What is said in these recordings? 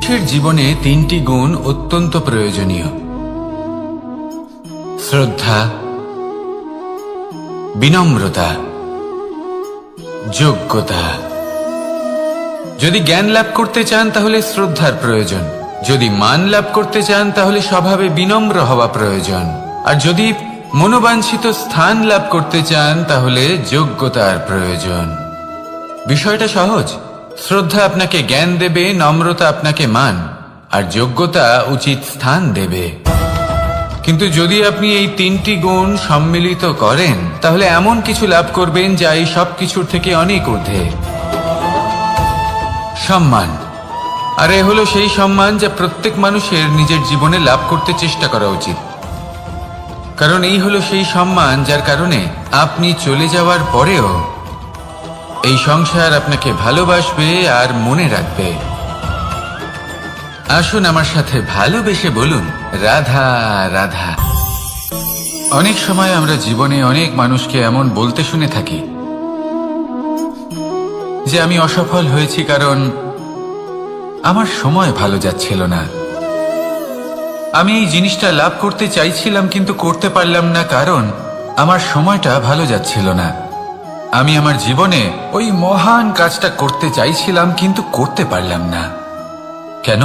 মানুষের জীবনে তিনটি গুণ অত্যন্ত প্রয়োজনীয়: শ্রদ্ধা, বিনম্রতা, যোগ্যতা। যদি জ্ঞান লাভ করতে চান তাহলে শ্রদ্ধার প্রয়োজন, যদি মান লাভ করতে চান তাহলে স্বভাবে বিনম্র হওয়া প্রয়োজন, আর যদি মনোবাঞ্ছিত স্থান লাভ করতে চান তাহলে যোগ্যতার প্রয়োজন। বিষয়টা সহজ। শ্রদ্ধা আপনাকে জ্ঞান দেবে, নম্রতা আপনাকে মান, আর যোগ্যতা উচিত স্থান দেবে। কিন্তু যদি আপনি এই তিনটি গুণ সম্মিলিত করেন তাহলে এমন কিছু লাভ করবেন যা এই সব কিছুর থেকে অনেক ঊর্ধ্বে: সম্মান। আর এ হলো সেই সম্মান যা প্রত্যেক মানুষের নিজের জীবনে লাভ করতে চেষ্টা করা উচিত। কারণ এই হলো সেই সম্মান যার কারণে আপনি চলে যাওয়ার পরেও এই সংসার আপনাকে ভালোবাসবে আর মনে রাখবে। আসুন আমার সাথে ভালোবেসে বলুন, রাধা রাধা। অনেক সময় আমরা জীবনে অনেক মানুষকে এমন বলতে শুনে থাকি যে আমি অসফল হয়েছি কারণ আমার সময় ভালো যাচ্ছিল না। আমি এই জিনিসটা লাভ করতে চাইছিলাম কিন্তু করতে পারলাম না কারণ আমার সময়টা ভালো যাচ্ছিল না। আমি আমার জীবনে ওই মহান কাজটা করতে চাইছিলাম কিন্তু করতে পারলাম না। কেন?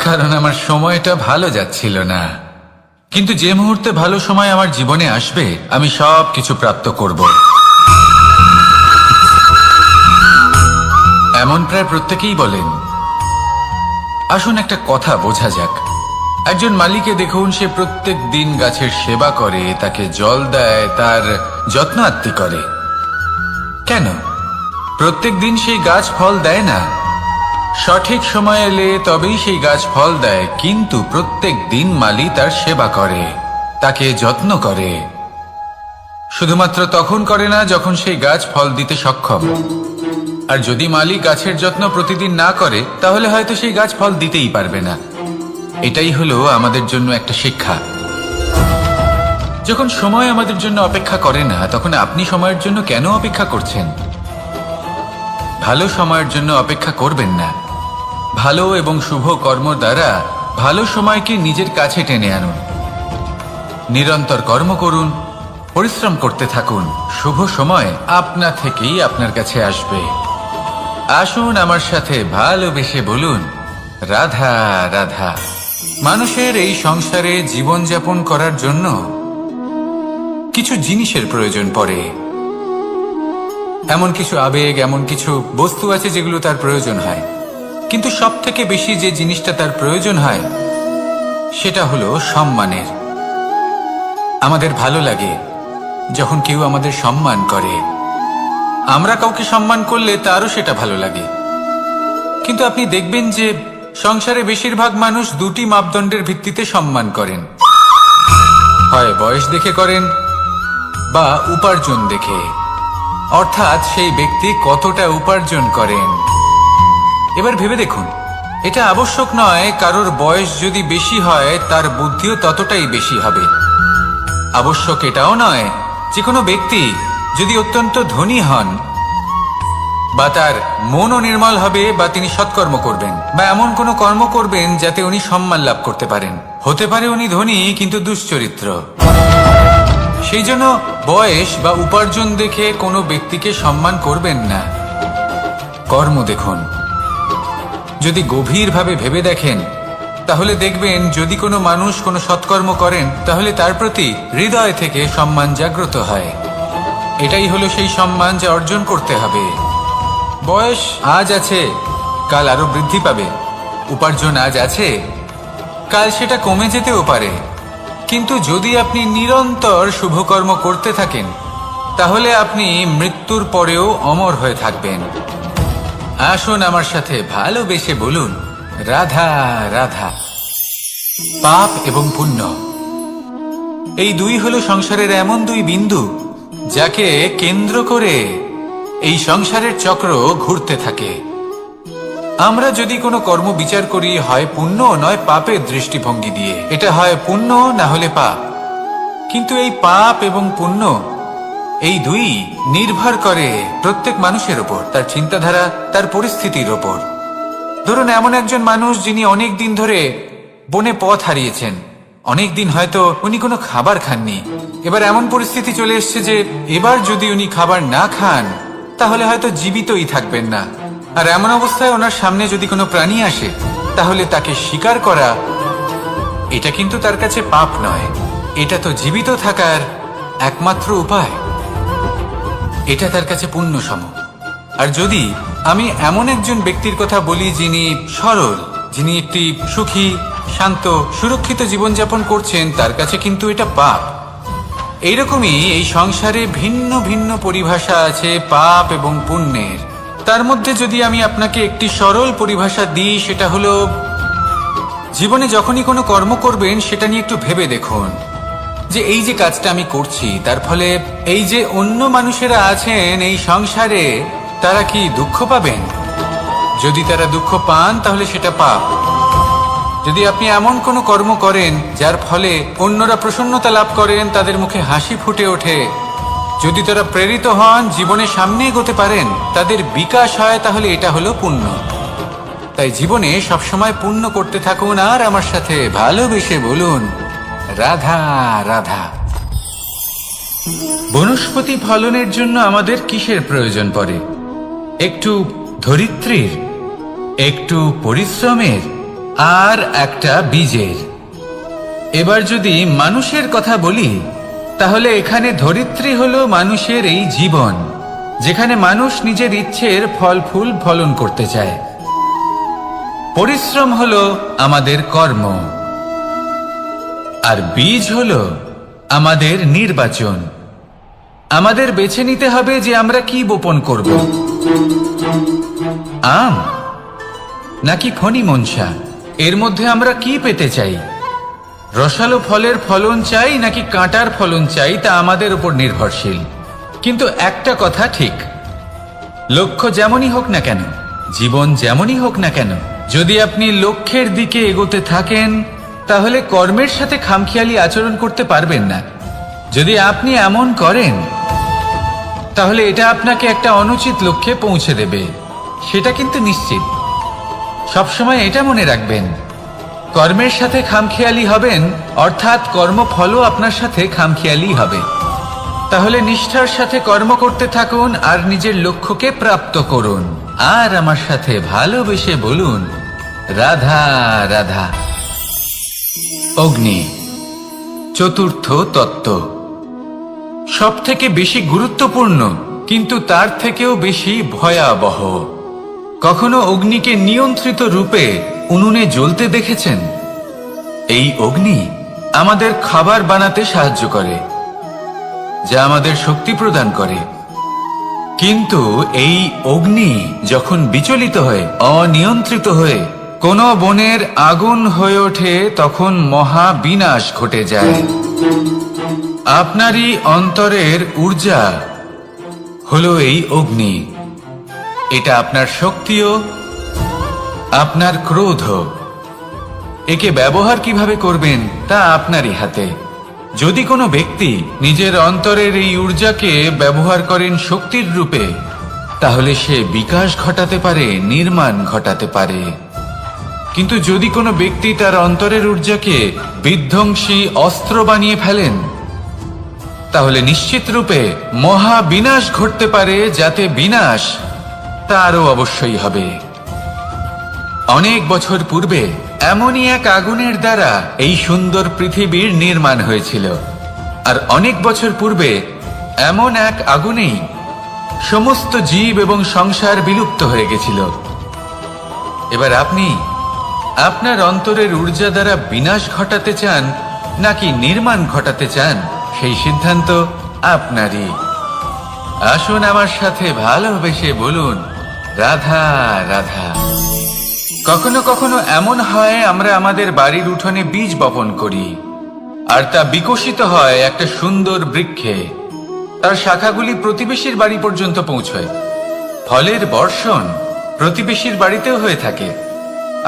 কারণ আমার সময়টা ভালো যাচ্ছিল না। কিন্তু যে মুহূর্তে ভালো সময় আমার জীবনে আসবে আমি সব কিছু প্রাপ্ত করব। এমন প্রায় প্রত্যেকেই বলেন। আসুন একটা কথা বোঝা যাক। একজন মালিকে দেখুন, সে প্রত্যেক দিন গাছের সেবা করে, তাকে জল দেয়, তার যত্ন আত্তি করে। কেন? প্রত্যেক দিন সেই গাছ ফল দেয় না। সঠিক সময় এলে তবেই সেই গাছ ফল দেয়, কিন্তু প্রত্যেক দিন মালি তার সেবা করে, তাকে যত্ন করে। শুধুমাত্র তখন করে না যখন সেই গাছ ফল দিতে সক্ষম। আর যদি মালি গাছের যত্ন প্রতিদিন না করে তাহলে হয়তো সেই গাছ ফল দিতেই পারবে না। এটাই হলো আমাদের জন্য একটা শিক্ষা। যখন সময় আমাদের জন্য অপেক্ষা করে না তখন আপনি সময়ের জন্য কেন অপেক্ষা করছেন? ভালো সময়ের জন্য অপেক্ষা করবেন না। ভালো এবং শুভ কর্ম দ্বারা ভালো সময়কে নিজের কাছে টেনে আনুন। নিরন্তর কর্ম করুন, পরিশ্রম করতে থাকুন। শুভ সময় আপনা থেকেই আপনার কাছে আসবে। আসুন আমার সাথে ভালোবেসে বলুন, রাধা রাধা। মানুষের এই সংসারে জীবনযাপন করার জন্য কিছু জিনিসের প্রয়োজন পড়ে। এমন কিছু আবেগ, এমন কিছু বস্তু আছে যেগুলো তার প্রয়োজন হয়। কিন্তু সব থেকে বেশি যে জিনিসটা তার প্রয়োজন হয় সেটা হলো সম্মানের। আমাদের ভালো লাগে যখন কেউ আমাদের সম্মান করে। আমরা কাউকে সম্মান করলে তারও সেটা ভালো লাগে। কিন্তু আপনি দেখবেন যে সংসারে বেশিরভাগ মানুষ দুটি মাপদণ্ডের ভিত্তিতে সম্মান করেন। হয় বয়স দেখে করেন বা উপার্জন দেখে, অর্থাৎ সেই ব্যক্তি কতটা উপার্জন করেন। এবার ভেবে দেখুন, এটা আবশ্যক নয় কারোর বয়স যদি বেশি হয় তার বুদ্ধিও ততটাই বেশি হবে। আবশ্যক এটাও নয় যে কোনো ব্যক্তি যদি অত্যন্ত ধনী হন বা তার মনও নির্মল হবে বা তিনি সৎকর্ম করবেন বা এমন কোনো কর্ম করবেন যাতে উনি সম্মান লাভ করতে পারেন। হতে পারে উনি ধনী কিন্তু দুশ্চরিত্র। সেই জন্য বয়স বা উপার্জন দেখে কোনো ব্যক্তিকে সম্মান করবেন না। কর্ম দেখুন। যদি গভীরভাবে ভেবে দেখেন তাহলে দেখবেন যদি কোনো মানুষ কোনো সৎকর্ম করেন তাহলে তার প্রতি হৃদয় থেকে সম্মান জাগ্রত হয়। এটাই হলো সেই সম্মান যা অর্জন করতে হবে। বয়স আজ আছে, কাল আরো বৃদ্ধি পাবে। উপার্জন আজ আছে, কাল সেটা কমে যেতেও পারে। কিন্তু যদি আপনি নিরন্তর শুভকর্ম করতে থাকেন তাহলে আপনি মৃত্যুর পরেও অমর হয়ে থাকবেন। আসুন আমার সাথে ভালোবেসে বলুন, রাধা রাধা। পাপ এবং পুণ্য, এই দুই হলো সংসারের এমন দুই বিন্দু যাকে কেন্দ্র করে এই সংসারের চক্র ঘুরতে থাকে। আমরা যদি কোনো কর্ম বিচার করি হয় পুণ্য নয় পাপের দৃষ্টিভঙ্গি দিয়ে, এটা হয় পুণ্য না হলে পাপ। কিন্তু এই পাপ এবং পুণ্য এই দুই নির্ভর করে প্রত্যেক মানুষের ওপর, তার চিন্তাধারা, তার পরিস্থিতির ওপর। ধরুন এমন একজন মানুষ যিনি অনেক দিন ধরে বনে পথ হারিয়েছেন, অনেক দিন হয়তো উনি কোনো খাবার খাননি। এবার এমন পরিস্থিতি চলে এসছে যে এবার যদি উনি খাবার না খান তাহলে হয়তো জীবিতই থাকবেন না। আর এমন অবস্থায় ওনার সামনে যদি কোনো প্রাণী আসে তাহলে তাকে শিকার করা এটা কিন্তু তার কাছে পাপ নয়, এটা তো জীবিত থাকার একমাত্র উপায়। এটা তার কাছে পুণ্যসম। আর যদি আমি এমন একজন ব্যক্তির কথা বলি যিনি সরল, যিনি একটি সুখী, শান্ত, সুরক্ষিত জীবনযাপন করছেন, তার কাছে কিন্তু এটা পাপ। এইরকমই এই সংসারে ভিন্ন ভিন্ন পরিভাষা আছে পাপ এবং পুণ্যের। তার মধ্যে যদি আমি আপনাকে একটি সরল পরিভাষা দিই, সেটা হলো জীবনে যখনই কোনো কর্ম করবেন সেটা নিয়ে একটু ভেবে দেখুন যে এই যে কাজটা আমি করছি তার ফলে এই যে অন্য মানুষেরা আছেন এই সংসারে তারা কি দুঃখ পাবেন? যদি তারা দুঃখ পান তাহলে সেটা পাপ। যদি আপনি এমন কোনো কর্ম করেন যার ফলে অন্যরা প্রসন্নতা লাভ করেন, তাদের মুখে হাসি ফুটে ওঠে, যদি তারা প্রেরিত হন, জীবনে সামনে এগোতে পারেন, তাদের বিকাশ হয়, তাহলে এটা হলো পুণ্য। তাই জীবনে সবসময় পুণ্য করতে থাকুন আর আমার সাথে ভালোবেসে বলুন রাধা রাধা। বনস্পতি ফলনের জন্য আমাদের কিসের প্রয়োজন পড়ে? একটু ধরিত্রীর, একটু পরিশ্রমের, আর একটা বীজের। এবার যদি মানুষের কথা বলি তাহলে এখানে ধরিত্রী হলো মানুষের এই জীবন, যেখানে মানুষ নিজের ইচ্ছের ফল ফুল ফলন করতে চায়। পরিশ্রম হলো আমাদের কর্ম, আর বীজ হলো আমাদের নির্বাচন। আমাদের বেছে নিতে হবে যে আমরা কি বপন করব, আম নাকি ফণি মনসা। এর মধ্যে আমরা কি পেতে চাই? রসালো ফলের ফলন চাই নাকি কাঁটার ফলন চাই, তা আমাদের উপর নির্ভরশীল। কিন্তু একটা কথা ঠিক, লক্ষ্য যেমনই হোক না কেন, জীবন যেমনই হোক না কেন, যদি আপনি লক্ষ্যের দিকে এগোতে থাকেন তাহলে কর্মের সাথে খামখেয়ালি আচরণ করতে পারবেন না। যদি আপনি এমন করেন তাহলে এটা আপনাকে একটা অনুচিত লক্ষ্যে পৌঁছে দেবে, সেটা কিন্তু নিশ্চিত। সবসময় এটা মনে রাখবেন, কর্মের সাথে খামখেয়ালি হবেন অর্থাৎ কর্মফলও আপনার সাথে খামখেয়ালি হবে। তাহলে নিষ্ঠার সাথে কর্ম করতে থাকুন আর নিজের লক্ষ্যকে প্রাপ্ত করুন। আর আমার সাথে ভালোবেসে বলুন রাধা রাধা। অগ্নি চতুর্থ তত্ত্ব, সব থেকে বেশি গুরুত্বপূর্ণ কিন্তু তার থেকেও বেশি ভয়াবহ। কখনো অগ্নিকে নিয়ন্ত্রিত রূপে উনুনে জ্বলতে দেখেছেন? এই অগ্নি আমাদের খাবার বানাতে সাহায্য করে, যা আমাদের শক্তি প্রদান করে। কিন্তু এই অগ্নি যখন বিচলিত হয়ে, অনিয়ন্ত্রিত হয়ে কোন বনের আগুন হয়ে ওঠে, তখন মহা বিনাশ ঘটে যায়। আপনারই অন্তরের ঊর্জা হলো এই অগ্নি। এটা আপনার শক্তিও, আপনার ক্রোধ। একে ব্যবহার কিভাবে করবেন তা আপনারই হাতে। যদি কোনো ব্যক্তি নিজের অন্তরের এই ঊর্জাকে ব্যবহার করেন শক্তির রূপে, তাহলে সে বিকাশ ঘটাতে পারে, নির্মাণ ঘটাতে পারে। কিন্তু যদি কোনো ব্যক্তি তার অন্তরের ঊর্জাকে বিধ্বংসী অস্ত্র বানিয়ে ফেলেন, তাহলে নিশ্চিত রূপে মহা বিনাশ ঘটতে পারে, যাতে বিনাশ তারও অবশ্যই হবে। অনেক বছর পূর্বে এমনই এক আগুনের দ্বারা এই সুন্দর পৃথিবীর নির্মাণ হয়েছিল। আর অনেক বছর পূর্বে এমন এক আগুনেই সমস্ত জীব এবং সংসার বিলুপ্ত হয়ে গেছিল। এবার আপনি আপনার অন্তরের ঊর্জা দ্বারা বিনাশ ঘটাতে চান নাকি নির্মাণ ঘটাতে চান, সেই সিদ্ধান্ত আপনারই। আসুন আমার সাথে ভালোবেসে বলুন রাধা রাধা। কখনো কখনো এমন হয় আমরা আমাদের বাড়ির উঠোনে বীজ বপন করি, আর তা বিকশিত হয় একটা সুন্দর বৃক্ষে। তার শাখাগুলি প্রতিবেশীর বাড়ি পর্যন্ত পৌঁছয়। ফলের বর্ষণ প্রতিবেশীর বাড়িতেও হয়ে থাকে।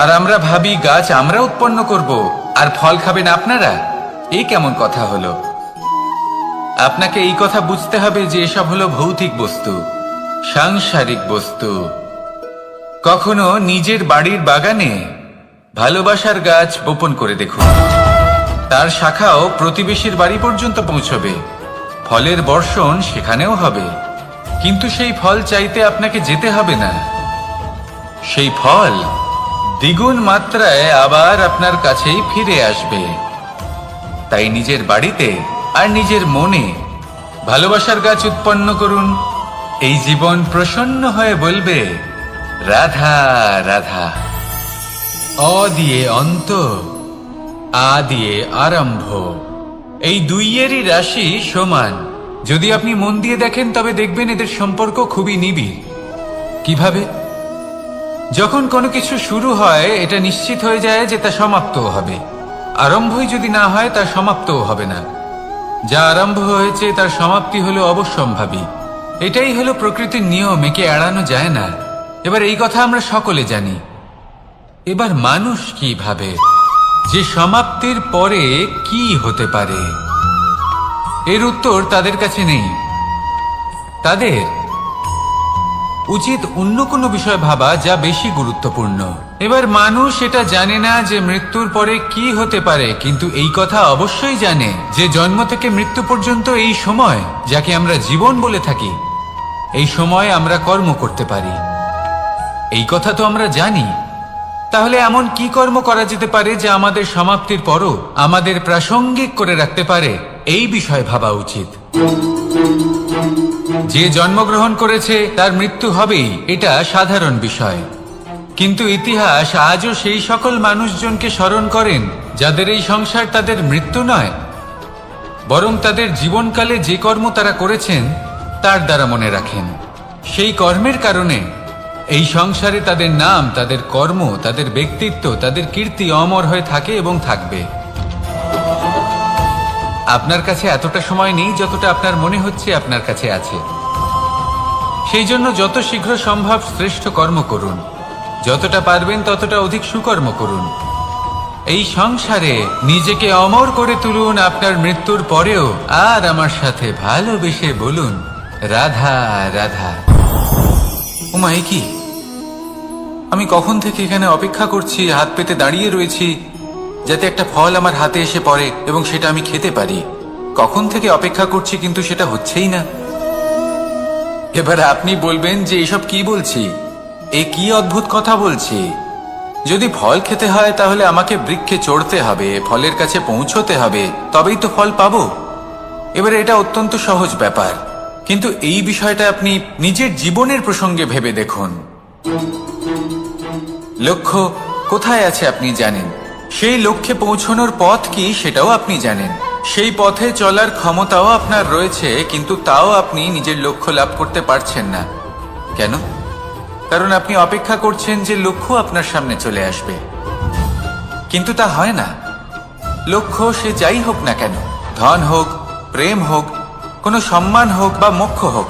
আর আমরা ভাবি গাছ আমরা উৎপন্ন করব আর ফল খাবেন আপনারা। এই কেমন কথা হলো? আপনাকে এই কথা বুঝতে হবে যে এসব হলো ভৌতিক বস্তু, সাংসারিক বস্তু। কখনো নিজের বাড়ির বাগানে ভালোবাসার গাছ বপন করে দেখুন। তার শাখাও প্রতিবেশীর বাড়ি পর্যন্ত পৌঁছবে, ফলের বর্ষণ সেখানেও হবে। কিন্তু সেই ফল চাইতে আপনাকে যেতে হবে না, সেই ফল দ্বিগুণ মাত্রায় আবার আপনার কাছেই ফিরে আসবে। তাই নিজের বাড়িতে আর নিজের মনে ভালোবাসার গাছ উৎপন্ন করুন। এই জীবন প্রসন্ন হয়ে বলবে, রাধা রাধা। অ দিয়ে অন্ত, আ দিয়ে আরম্ভ, এই দুইয়েরই রাশি সমান। যদি আপনি মন দিয়ে দেখেন তবে দেখবেন এদের সম্পর্ক খুবই নিবিড়। কিভাবে? যখন কোনো কিছু শুরু হয় এটা নিশ্চিত হয়ে যায় যে তা সমাপ্তও হবে। আরম্ভই যদি না হয় তা সমাপ্তও হবে না। যা আরম্ভ হয়েছে তার সমাপ্তি হলো অবশ্যম্ভাবী। এটাই হলো প্রকৃতির নিয়ম, একে এড়ানো যায় না। এবার এই কথা আমরা সকলে জানি। এবার মানুষ কি ভাবে যে সমাপ্তির পরে কি হতে পারে, এর উত্তর তাদের কাছে নেই। তাদের উচিত অন্য কোনো বিষয় ভাবা যা বেশি গুরুত্বপূর্ণ। এবার মানুষ এটা জানে না যে মৃত্যুর পরে কি হতে পারে, কিন্তু এই কথা অবশ্যই জানে যে জন্ম থেকে মৃত্যু পর্যন্ত এই সময়, যাকে আমরা জীবন বলে থাকি, এই সময় আমরা কর্ম করতে পারি। এই কথা তো আমরা জানি। তাহলে এমন কি কর্ম করা যেতে পারে যা আমাদের সমাপ্তির পরও আমাদের প্রাসঙ্গিক করে রাখতে পারে, এই বিষয়ে ভাবা উচিত। যে জন্মগ্রহণ করেছে তার মৃত্যু হবেই, এটা সাধারণ বিষয়। কিন্তু ইতিহাস আজও সেই সকল মানুষজনকে স্মরণ করেন যাদের এই সংসার তাদের মৃত্যু নয়, বরং তাদের জীবনকালে যে কর্ম তারা করেছেন তার দ্বারা মনে রাখেন। সেই কর্মের কারণে এই সংসারে তাদের নাম, তাদের কর্ম, তাদের ব্যক্তিত্ব, তাদের কীর্তি অমর হয়ে থাকে এবং থাকবে। আপনার কাছে এতটা সময় নেই যতটা আপনার মনে হচ্ছে আপনার কাছে আছে। সেই জন্য যত শীঘ্র সম্ভব শ্রেষ্ঠ কর্ম করুন, যতটা পারবেন ততটা অধিক সুকর্ম করুন। এই সংসারে নিজেকে অমর করে তুলুন আপনার মৃত্যুর পরেও। আর আমার সাথে ভালোবেসে বলুন, রাধা রাধা। ওমাই কি, আমি কখন থেকে এখানে অপেক্ষা করছি, হাত পেতে দাঁড়িয়ে রয়েছি যাতে একটা ফল আমার হাতে এসে পড়ে এবং সেটা আমি খেতে পারি। কখন থেকে অপেক্ষা করছি, কিন্তু সেটা হচ্ছেই না। এবার আপনি বলবেন যে এসব কি বলছি, এ কি অদ্ভুত কথা বলছি। যদি ফল খেতে হয় তাহলে আমাকে বৃক্ষে চড়তে হবে, ফলের কাছে পৌঁছতে হবে, তবেই তো ফল পাবো। এবারে এটা অত্যন্ত সহজ ব্যাপার, কিন্তু এই বিষয়টা আপনি নিজের জীবনের প্রসঙ্গে ভেবে দেখুন। লক্ষ্য কোথায় আছে আপনি জানেন, সেই লক্ষ্যে পৌঁছানোর পথ কি সেটাও আপনি জানেন, সেই পথে চলার ক্ষমতাও আপনার রয়েছে, কিন্তু তাও আপনি নিজের লক্ষ্য লাভ করতে পারছেন না। কেন? কারণ আপনি অপেক্ষা করছেন যে লক্ষ্য আপনার সামনে চলে আসবে, কিন্তু তা হয় না। লক্ষ্য সে যাই হোক না কেন, ধন হোক, প্রেম হোক, কোনো সম্মান হোক বা মোক্ষ হোক,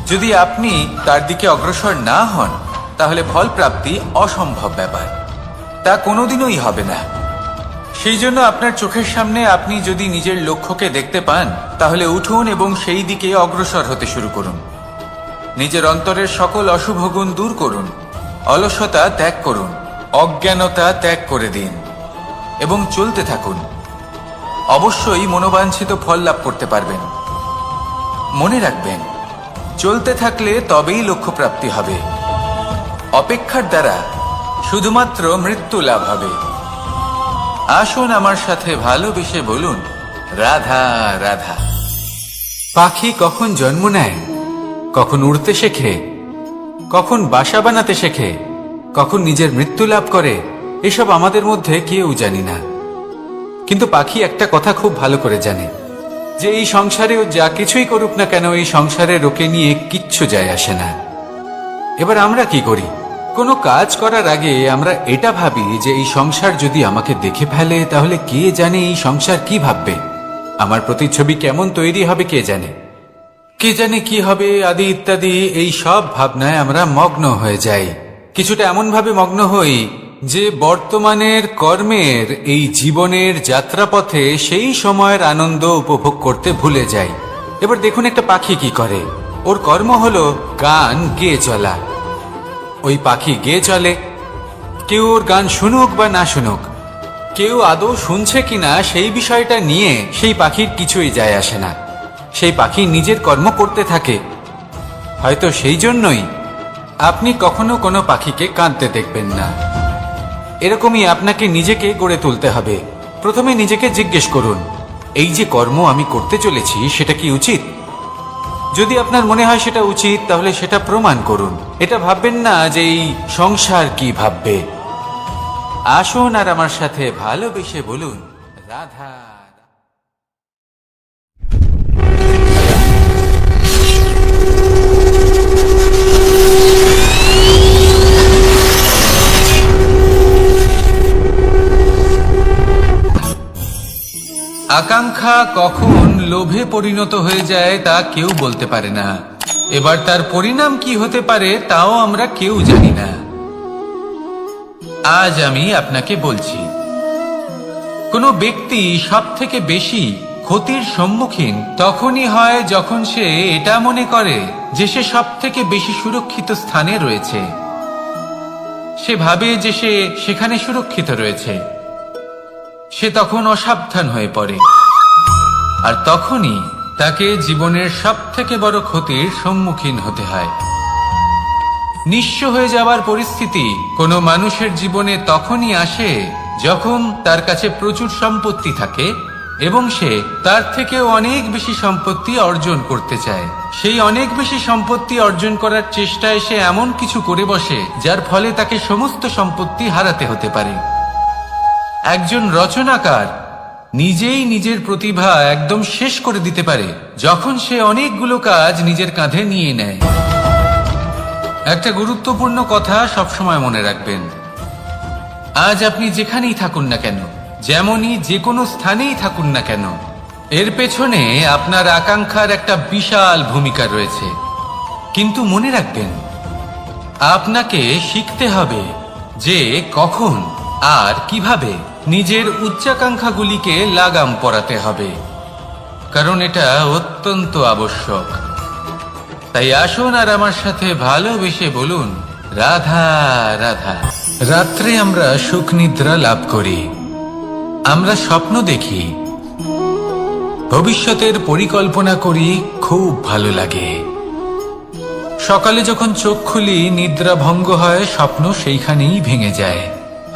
যদি আপনি তার দিকে অগ্রসর না হন তাহলে ফল প্রাপ্তি অসম্ভব ব্যাপার, তা কোনোদিনই হবে না। সেই জন্য আপনার চোখের সামনে আপনি যদি নিজের লক্ষ্যকে দেখতে পান তাহলে উঠুন এবং সেই দিকে অগ্রসর হতে শুরু করুন। নিজের অন্তরের সকল অশুভ গুণ দূর করুন, অলসতা ত্যাগ করুন, অজ্ঞানতা ত্যাগ করে দিন এবং চলতে থাকুন। অবশ্যই মনোবাঞ্ছিত ফল লাভ করতে পারবেন। মনে রাখবেন, চলতে থাকলে তবেই লক্ষ্য প্রাপ্তি হবে। অপেক্ষার দ্বারা শুধুমাত্র মৃত্যু লাভ হবে। আসুন আমার সাথে ভালোবেসে বলুন, রাধা রাধা। পাখি কখন জন্ম নেয়, কখন উড়তে শেখে, কখন বাসা বানাতে শেখে, কখন নিজের মৃত্যু লাভ করে, এসব আমাদের মধ্যে কেউ জানি না। কিন্তু পাখি একটা কথা খুব ভালো করে জানে, যে এই সংসারেও যা কিছুই করুক না কেন, এই সংসারের ওকে নিয়ে কিচ্ছু যায় আসে না। এবার আমরা কি করি? কোনো কাজ করার আগে আমরা এটা ভাবি যে এই সংসার যদি আমাকে দেখে ফেলে তাহলে কে জানে এই সংসার কি ভাববে, আমার প্রতিচ্ছবি কেমন তৈরি হবে কে জানে, কে জানে কি হবে আদি ইত্যাদি। এই সব ভাবনায় আমরা মগ্ন হয়ে যাই। কিছুটা এমন ভাবে মগ্ন হই যে বর্তমানের কর্মের এই জীবনের যাত্রাপথে সেই সময়ের আনন্দ উপভোগ করতে ভুলে যাই। এবার দেখুন একটা পাখি কি করে, ওর কর্ম হলো গান গেয়ে চলা। ওই পাখি গেয়ে চলে, কেউ ওর গান শুনুক বা না শুনুক, কেউ আদৌ শুনছে কিনা সেই বিষয়টা নিয়ে সেই পাখির কিছুই যায় আসে না। সেই পাখি নিজের কর্ম করতে থাকে। হয়তো সেই জন্যই আপনি কখনো কোনো পাখিকে কাঁদতে দেখবেন না। এরকমই আপনাকে নিজেকে গড়ে তুলতে হবে। প্রথমে নিজেকে জিজ্ঞেস করুন, এই যে কর্ম আমি করতে চলেছি সেটা কি উচিত? যদি আপনার মনে হয় সেটা উচিত, তাহলে সেটা প্রমাণ করুন। এটা ভাববেন না যে এই সংসার কি ভাববে। আসুন আর আমার সাথে ভালোবেসে বলুন, রাধা। আকাঙ্ক্ষা কখন লোভে পরিণত হয়ে যায় তা কেউ বলতে পারে না। এবার তার পরিণাম কি হতে পারে তাও আমরা কেউ জানি না। আজ আমি আপনাকে বলছি, কোনো ব্যক্তি সব থেকে বেশি ক্ষতির সম্মুখীন তখনই হয় যখন সে এটা মনে করে যে সে সব থেকে বেশি সুরক্ষিত স্থানে রয়েছে। সে ভাবে যে সে সেখানে সুরক্ষিত রয়েছে। সে তখন অসাবধান হয়ে পড়ে, আর তখনই তাকে জীবনের সব থেকে বড় ক্ষতির সম্মুখীন হতে হয়। নিঃস্ব হয়ে যাওয়ার পরিস্থিতি কোনো মানুষের জীবনে তখনই আসে যখন তার কাছে প্রচুর সম্পত্তি থাকে এবং সে তার থেকেও অনেক বেশি সম্পত্তি অর্জন করতে চায়। সেই অনেক বেশি সম্পত্তি অর্জন করার চেষ্টায় সে এমন কিছু করে বসে যার ফলে তাকে সমস্ত সম্পত্তি হারাতে হতে পারে। একজন রচনাকার নিজেই নিজের প্রতিভা একদম শেষ করে দিতে পারে যখন সে অনেকগুলো কাজ নিজের কাঁধে নিয়ে নেয়। একটা গুরুত্বপূর্ণ কথা সবসময় মনে রাখবেন, আজ আপনি যেখানেই থাকুন না কেন, যেমনই যে কোনো স্থানেই থাকুন না কেন, এর পেছনে আপনার আকাঙ্ক্ষার একটা বিশাল ভূমিকা রয়েছে। কিন্তু মনে রাখবেন, আপনাকে শিখতে হবে যে কখন আর কিভাবে নিজের উচ্চাকাঙ্ক্ষাগুলিকে লাগাম পরাতে হবে, কারণ এটা অত্যন্ত আবশ্যক। তাই আসুন আর আমার সাথে ভালোবেসে বলুন, রাধা রাধা। রাত্রে আমরা সুখ নিদ্রা লাভ করি, আমরা স্বপ্ন দেখি, ভবিষ্যতের পরিকল্পনা করি, খুব ভালো লাগে। সকালে যখন চোখ খুলি নিদ্রা ভঙ্গ হয়, স্বপ্ন সেইখানেই ভেঙে যায়,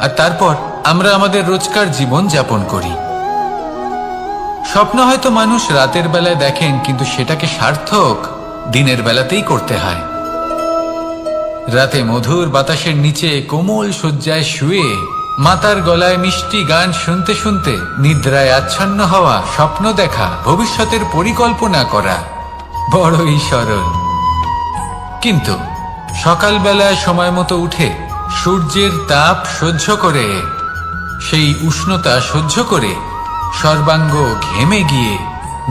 আর তারপর আমরা আমাদের রোজকার জীবন যাপন করি। স্বপ্ন হয়তো মানুষ রাতের বেলায় দেখেন, কিন্তু সেটাকে সার্থক দিনের বেলাতেই করতে হয়। রাতে মধুর বাতাসের নিচে কোমল শয্যায় শুয়ে মাতার গলায় মিষ্টি গান শুনতে শুনতে নিদ্রায় আচ্ছন্ন হওয়া, স্বপ্ন দেখা, ভবিষ্যতের পরিকল্পনা করা বড়ই সরল। কিন্তু সকালবেলায় সময় মতো উঠে সূর্যের তাপ সহ্য করে, সেই উষ্ণতা সহ্য করে সর্বাঙ্গ ঘেমে গিয়ে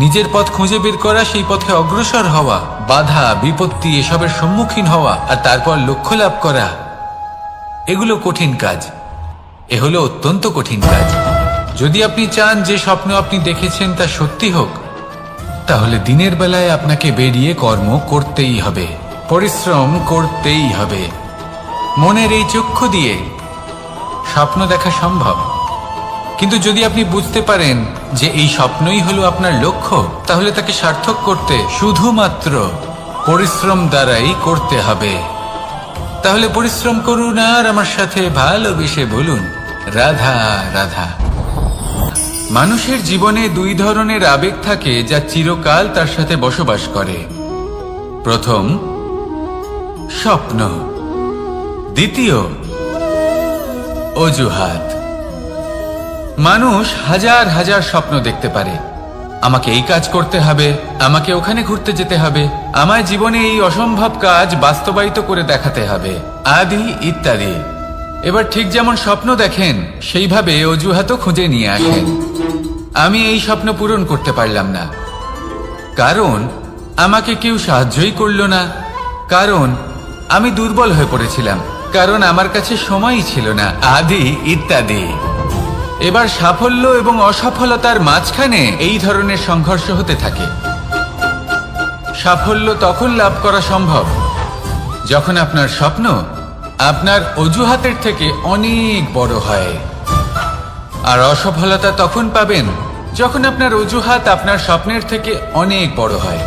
নিজের পথ খুঁজে বের করা, সেই পথে অগ্রসর হওয়া, বাধা বিপত্তি এসবের সম্মুখীন হওয়া, আর তারপর লক্ষ্য লাভ করা, এগুলো কঠিন কাজ। এ হলো অত্যন্ত কঠিন কাজ। যদি আপনি চান যে স্বপ্ন আপনি দেখেছেন তা সত্যি হোক, তাহলে দিনের বেলায় আপনাকে বেরিয়ে কর্ম করতেই হবে, পরিশ্রম করতেই হবে। মনের এই চক্ষু দিয়ে স্বপ্ন দেখা সম্ভব, কিন্তু যদি আপনি বুঝতে পারেন যে এই স্বপ্নই হলো আপনার লক্ষ্য, তাহলে তাকে সার্থক করতে শুধুমাত্র পরিশ্রম দ্বারাই করতে হবে। তাহলে পরিশ্রম করুন আর আমার সাথে ভালোবেসে বলুন, রাধা রাধা। মানুষের জীবনে দুই ধরনের আবেগ থাকে যা চিরকাল তার সাথে বসবাস করে। প্রথম, স্বপ্ন। দ্বিতীয়, অজুহাত। মানুষ হাজার হাজার স্বপ্ন দেখতে পারে। আমাকে এই কাজ করতে হবে, আমাকে ওখানে ঘুরতে যেতে হবে, আমায় জীবনে এই অসম্ভব কাজ বাস্তবায়িত করে দেখাতে হবে, আদি ইত্যাদি। এবার ঠিক যেমন স্বপ্ন দেখেন, সেইভাবে অজুহাতও খুঁজে নিয়ে আসেন। আমি এই স্বপ্ন পূরণ করতে পারলাম না, কারণ আমাকে কেউ সাহায্যই করল না, কারণ আমি দুর্বল হয়ে পড়েছিলাম, কারণ আমার কাছে সময়ই ছিল না, আদি ইত্যাদি। এবার সাফল্য এবং অসফলতার মাঝখানে এই ধরনের সংঘর্ষ হতে থাকে। সাফল্য তখন লাভ করা সম্ভব যখন আপনার স্বপ্ন আপনার অজুহাতের থেকে অনেক বড় হয়। আর অসফলতা তখন পাবেন যখন আপনার অজুহাত আপনার স্বপ্নের থেকে অনেক বড় হয়।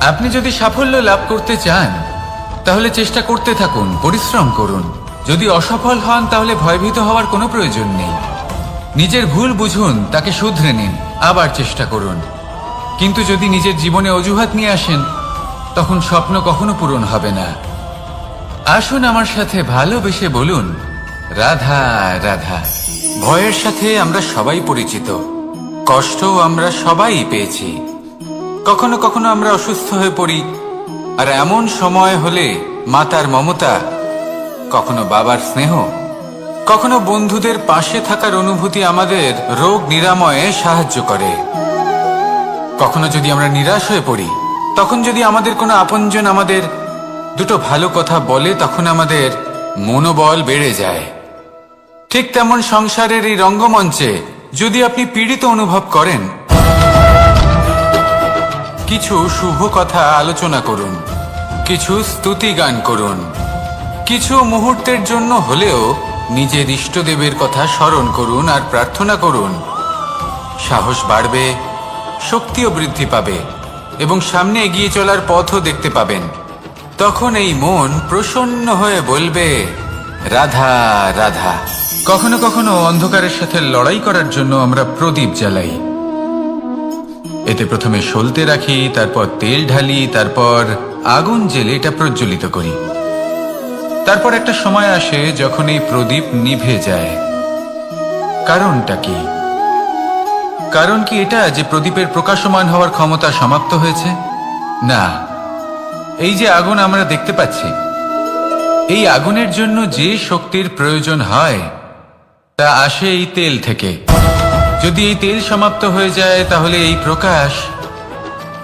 আপনি যদি সাফল্য লাভ করতে চান তাহলে চেষ্টা করতে থাকুন, পরিশ্রম করুন। যদি অসফল হন তাহলে ভয়ভীত হওয়ার কোনো প্রয়োজন নেই। নিজের ভুল বুঝুন, তাকে শুধরে নিন, আবার চেষ্টা করুন। কিন্তু যদি নিজের জীবনে অজুহাত নিয়ে আসেন তখন স্বপ্ন কখনো পূরণ হবে না। আসুন আমার সাথে ভালোবেসে বলুন, রাধা রাধা। ভয়ের সাথে আমরা সবাই পরিচিত, কষ্টও আমরা সবাই পেয়েছি। কখনো কখনো আমরা অসুস্থ হয়ে পড়ি, আর এমন সময় হলে মাতার মমতা, কখনো বাবার স্নেহ, কখনো বন্ধুদের পাশে থাকার অনুভূতি আমাদের রোগ নিরাময়ে সাহায্য করে। কখনো যদি আমরা নিরাশ হয়ে পড়ি, তখন যদি আমাদের কোনো আপনজন আমাদের দুটো ভালো কথা বলে, তখন আমাদের মনোবল বেড়ে যায়। ঠিক তেমন সংসারের এই রঙ্গমঞ্চে যদি আপনি পীড়িত অনুভব করেন, কিছু শুভ কথা আলোচনা করুন, কিছু স্তুতি গান করুন, কিছু মুহূর্তের জন্য হলেও নিজের ইষ্টদেবের কথা স্মরণ করুন আর প্রার্থনা করুন। সাহস বাড়বে, শক্তিও বৃদ্ধি পাবে এবং সামনে এগিয়ে চলার পথও দেখতে পাবেন। তখন এই মন প্রসন্ন হয়ে বলবে, রাধা রাধা। কখনো কখনো অন্ধকারের সাথে লড়াই করার জন্য আমরা প্রদীপ জ্বালাই। এতে প্রথমে সলতে রাখি, তারপর তেল ঢালি, তারপর আগুন জেলে এটা প্রজ্বলিত করি। তারপর একটা সময় আসে যখন এই প্রদীপ নিভে যায়। কারণটা কি? কারণ কি এটা যে প্রদীপের প্রকাশমান হওয়ার ক্ষমতা সমাপ্ত হয়েছে? না, এই যে আগুন আমরা দেখতে পাচ্ছি, এই আগুনের জন্য যে শক্তির প্রয়োজন হয় তা আসে এই তেল থেকে। যদি এই তেল সমাপ্ত হয়ে যায় তাহলে এই প্রকাশ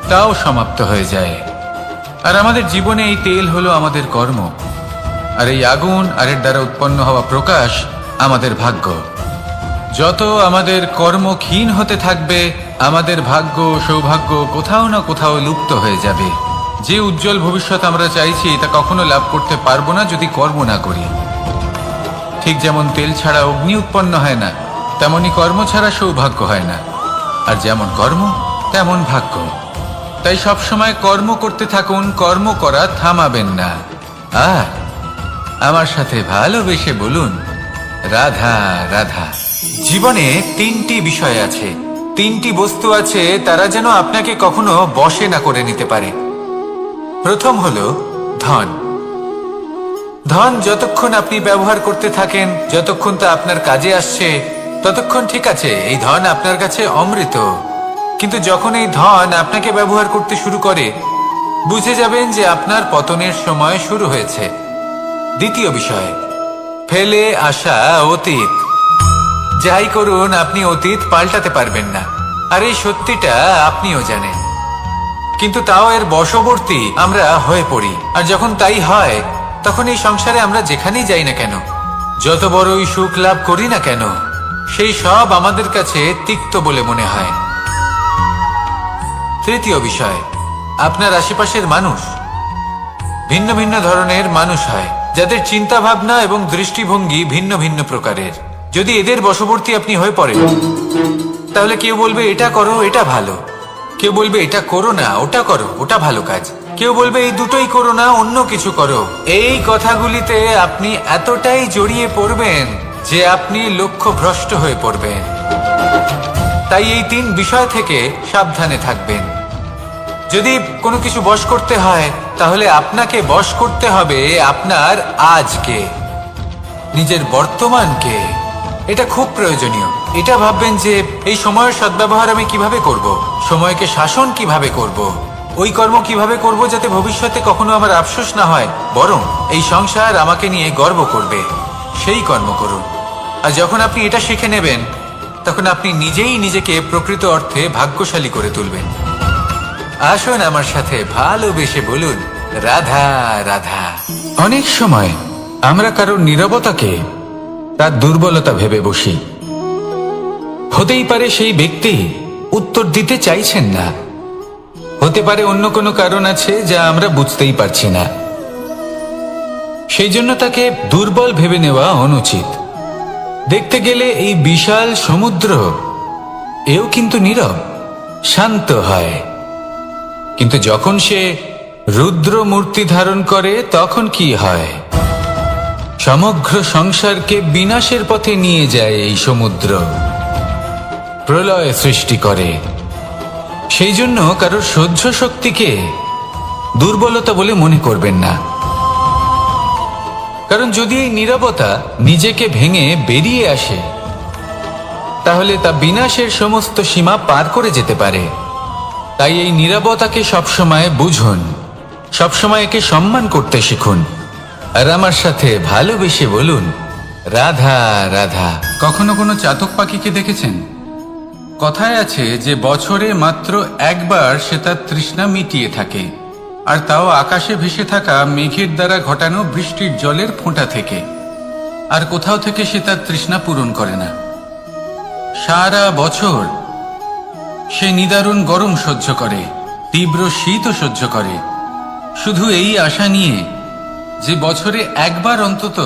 তাও সমাপ্ত হয়ে যায়। আর আমাদের জীবনে এই তেল হলো আমাদের কর্ম, আর এই আগুন আর এর দ্বারা উৎপন্ন হওয়া প্রকাশ আমাদের ভাগ্য। যত আমাদের কর্ম ক্ষীণ হতে থাকবে, আমাদের ভাগ্য সৌভাগ্য কোথাও না কোথাও লুপ্ত হয়ে যাবে। যে উজ্জ্বল ভবিষ্যৎ আমরা চাইছি তা কখনো লাভ করতে পারবো না যদি কর্ম না করি। ঠিক যেমন তেল ছাড়া অগ্নি উৎপন্ন হয় না, তেমনি কর্ম ছাড়া সৌভাগ্য হয় না। আর যেমন কর্ম তেমন ভাগ্য। তাই সবসময় কর্ম করতে থাকুন, কর্ম করা থামাবেন না। আর আমার সাথে ভালোবেসে বলুন, রাধা রাধা। জীবনে তিনটি বিষয় আছে, তিনটি বস্তু আছে, তারা যেন আপনাকে কখনো বশে না করে নিতে পারে। প্রথম হলো ধন। ধন যতক্ষণ আপনি ব্যবহার করতে থাকেন, যতক্ষণ তা আপনার কাজে আসছে, ততক্ষণ ঠিক আছে, এই ধন আপনার কাছে অমৃত। কিন্তু যখন এই ধন আপনাকে ব্যবহার করতে শুরু করে, বুঝে যাবেন যে আপনার পতনের সময় শুরু হয়েছে। দ্বিতীয় বিষয়, ফেলে আসা অতীত। যাই করুন, আপনি অতীত পাল্টাতে পারবেন না, আর এই সত্যিটা আপনিও জানেন। কিন্তু তাও এর বশবর্তী আমরা হয়ে পড়ি। আর যখন তাই হয়, তখন এই সংসারে আমরা যেখানেই যাই না কেন, যত বড়ই সুখ লাভ করি না কেন, সেই সব আমাদের কাছে তিক্ত বলে মনে হয়। তৃতীয় বিষয়, আপনার আশেপাশের মানুষ ভিন্ন ভিন্ন ধরনের মানুষ হয়, যাদের চিন্তা ভাবনা এবং দৃষ্টিভঙ্গি ভিন্ন ভিন্ন প্রকারের। যদি এদের বশবর্তী আপনি হয়ে পড়েন, তাহলে কেউ বলবে এটা করো, এটা ভালো। কেউ বলবে এটা করো না, ওটা করো, ওটা ভালো কাজ। কেউ বলবে এই দুটোই করো না, অন্য কিছু করো। এই কথাগুলিতে আপনি এতটাই জড়িয়ে পড়বেন যে আপনি লক্ষ্যভ্রষ্ট হয়ে পড়বেন। তাই এই তিন বিষয় থেকে সাবধানে থাকবেন। যদি কোনো কিছু বশ করতে হয়, তাহলে আপনাকে বশ করতে হবে আপনার আজকে, নিজের বর্তমানকে। এটা খুব প্রয়োজনীয়। এটা ভাববেন যে এই সময়ের সদ্ব্যবহার আমি কিভাবে করব, সময়কে শাসন কিভাবে করব, ওই কর্ম কিভাবে করব যাতে ভবিষ্যতে কখনো আমার আফসোস না হয়, বরং এই সংসার আমাকে নিয়ে গর্ব করবে, সেই কর্ম করুন। আর যখন আপনি এটা শিখে নেবেন, তখন আপনি নিজেই নিজেকে প্রকৃত অর্থে ভাগ্যশালী করে তুলবেন। আসুন আমার সাথে ভালোবেসে বলুন, রাধা রাধা। অনেক সময় আমরা কারোর নীরবতাকে তার দুর্বলতা ভেবে বসি। হতেই পারে সেই ব্যক্তি উত্তর দিতে চাইছেন না, হতে পারে অন্য কোনো কারণ আছে যা আমরা বুঝতেই পারছি না। সেই জন্য তাকে দুর্বল ভেবে নেওয়া অনুচিত। দেখতে গেলে এই বিশাল সমুদ্র এও কিন্তু নীরব, শান্ত হয়। কিন্তু যখন সে রুদ্র মূর্তি ধারণ করে তখন কি হয়? সমগ্র সংসারকে বিনাশের পথে নিয়ে যায় এই সমুদ্র, প্রলয় সৃষ্টি করে। সেই জন্য কারোর সহ্য শক্তিকে দুর্বলতা বলে মনে করবেন না। কারণ যদি এই নীরবতা নিজেকে ভেঙে বেরিয়ে আসে, তাহলে তা বিনাশের সমস্ত সীমা পার করে যেতে পারে। তাই এই নীরবতাকে সবসময় বুঝুন, সবসময় একে সম্মান করতে শিখুন, আর আমার সাথে ভালোবেসে বলুন, রাধা রাধা। কখনো কোনো চাতক পাখিকে দেখেছেন? কথায় আছে যে বছরে মাত্র একবার সে তার তৃষ্ণা মিটিয়ে থাকে, আর তাও আকাশে ভেসে থাকা মেঘের দ্বারা ঘটানো বৃষ্টির জলের ফোঁটা থেকে। আর কোথাও থেকে সে তার তৃষ্ণা পূরণ করে না। সারা বছর সে নিদারুণ গরম সহ্য করে, তীব্র শীতও সহ্য করে, শুধু এই আশা নিয়ে যে বছরে একবার অন্তত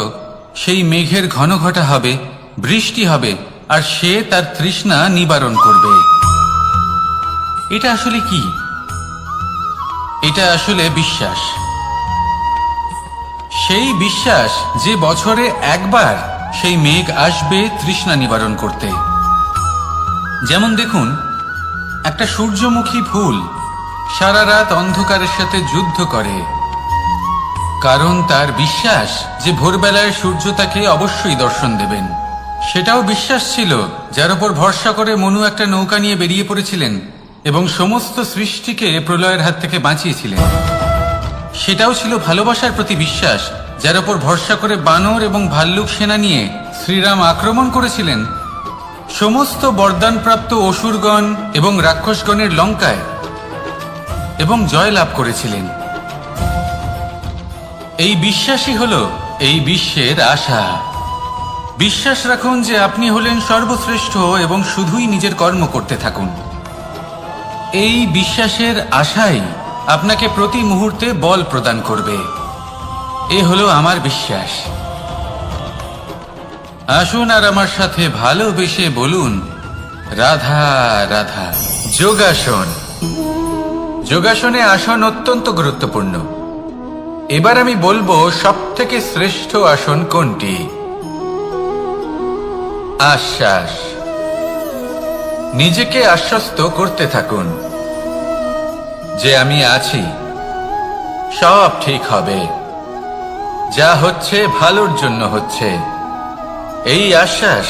সেই মেঘের ঘন ঘটা হবে, বৃষ্টি হবে, আর সে তার তৃষ্ণা নিবারণ করবে। এটা আসলে কি? এটা আসলে বিশ্বাস। সেই বিশ্বাস যে বছরে একবার সেই মেঘ আসবে তৃষ্ণা নিবারণ করতে। যেমন দেখুন, একটা সূর্যমুখী ফুল সারা রাত অন্ধকারের সাথে যুদ্ধ করে, কারণ তার বিশ্বাস যে ভোরবেলায় সূর্য তাকে অবশ্যই দর্শন দেবেন। সেটাও বিশ্বাস ছিল যার উপর ভরসা করে মনু একটা নৌকা নিয়ে বেরিয়ে পড়েছিলেন এবং সমস্ত সৃষ্টিকে প্রলয়ের হাত থেকে বাঁচিয়েছিলেন। সেটাও ছিল ভালোবাসার প্রতি বিশ্বাস, যার উপর ভরসা করে বানর এবং ভাল্লুক সেনা নিয়ে শ্রীরাম আক্রমণ করেছিলেন সমস্ত বরদানপ্রাপ্ত অসুরগণ এবং রাক্ষসগণের লঙ্কায় এবং জয় লাভ করেছিলেন। এই বিশ্বাসই হল এই বিশ্বের আশা। বিশ্বাস রাখুন যে আপনি হলেন সর্বশ্রেষ্ঠ এবং শুধুই নিজের কর্ম করতে থাকুন। এই বিশ্বাসের আশাই আপনাকে প্রতি মুহূর্তে বল প্রদান করবে। এ হলো আমার বিশ্বাস। আসুন আর আমার সাথে ভালোবেসে বলুন, রাধা রাধা। যোগাসন। যোগাসনে আসন অত্যন্ত গুরুত্বপূর্ণ। এবার আমি বলবো সবথেকে শ্রেষ্ঠ আসন কোনটি। আশ্বাস। নিজেকে আশ্বস্ত করতে থাকুন যে আমি আছি, সব ঠিক হবে, যা হচ্ছে ভালোর জন্য হচ্ছে। এই আশ্বাস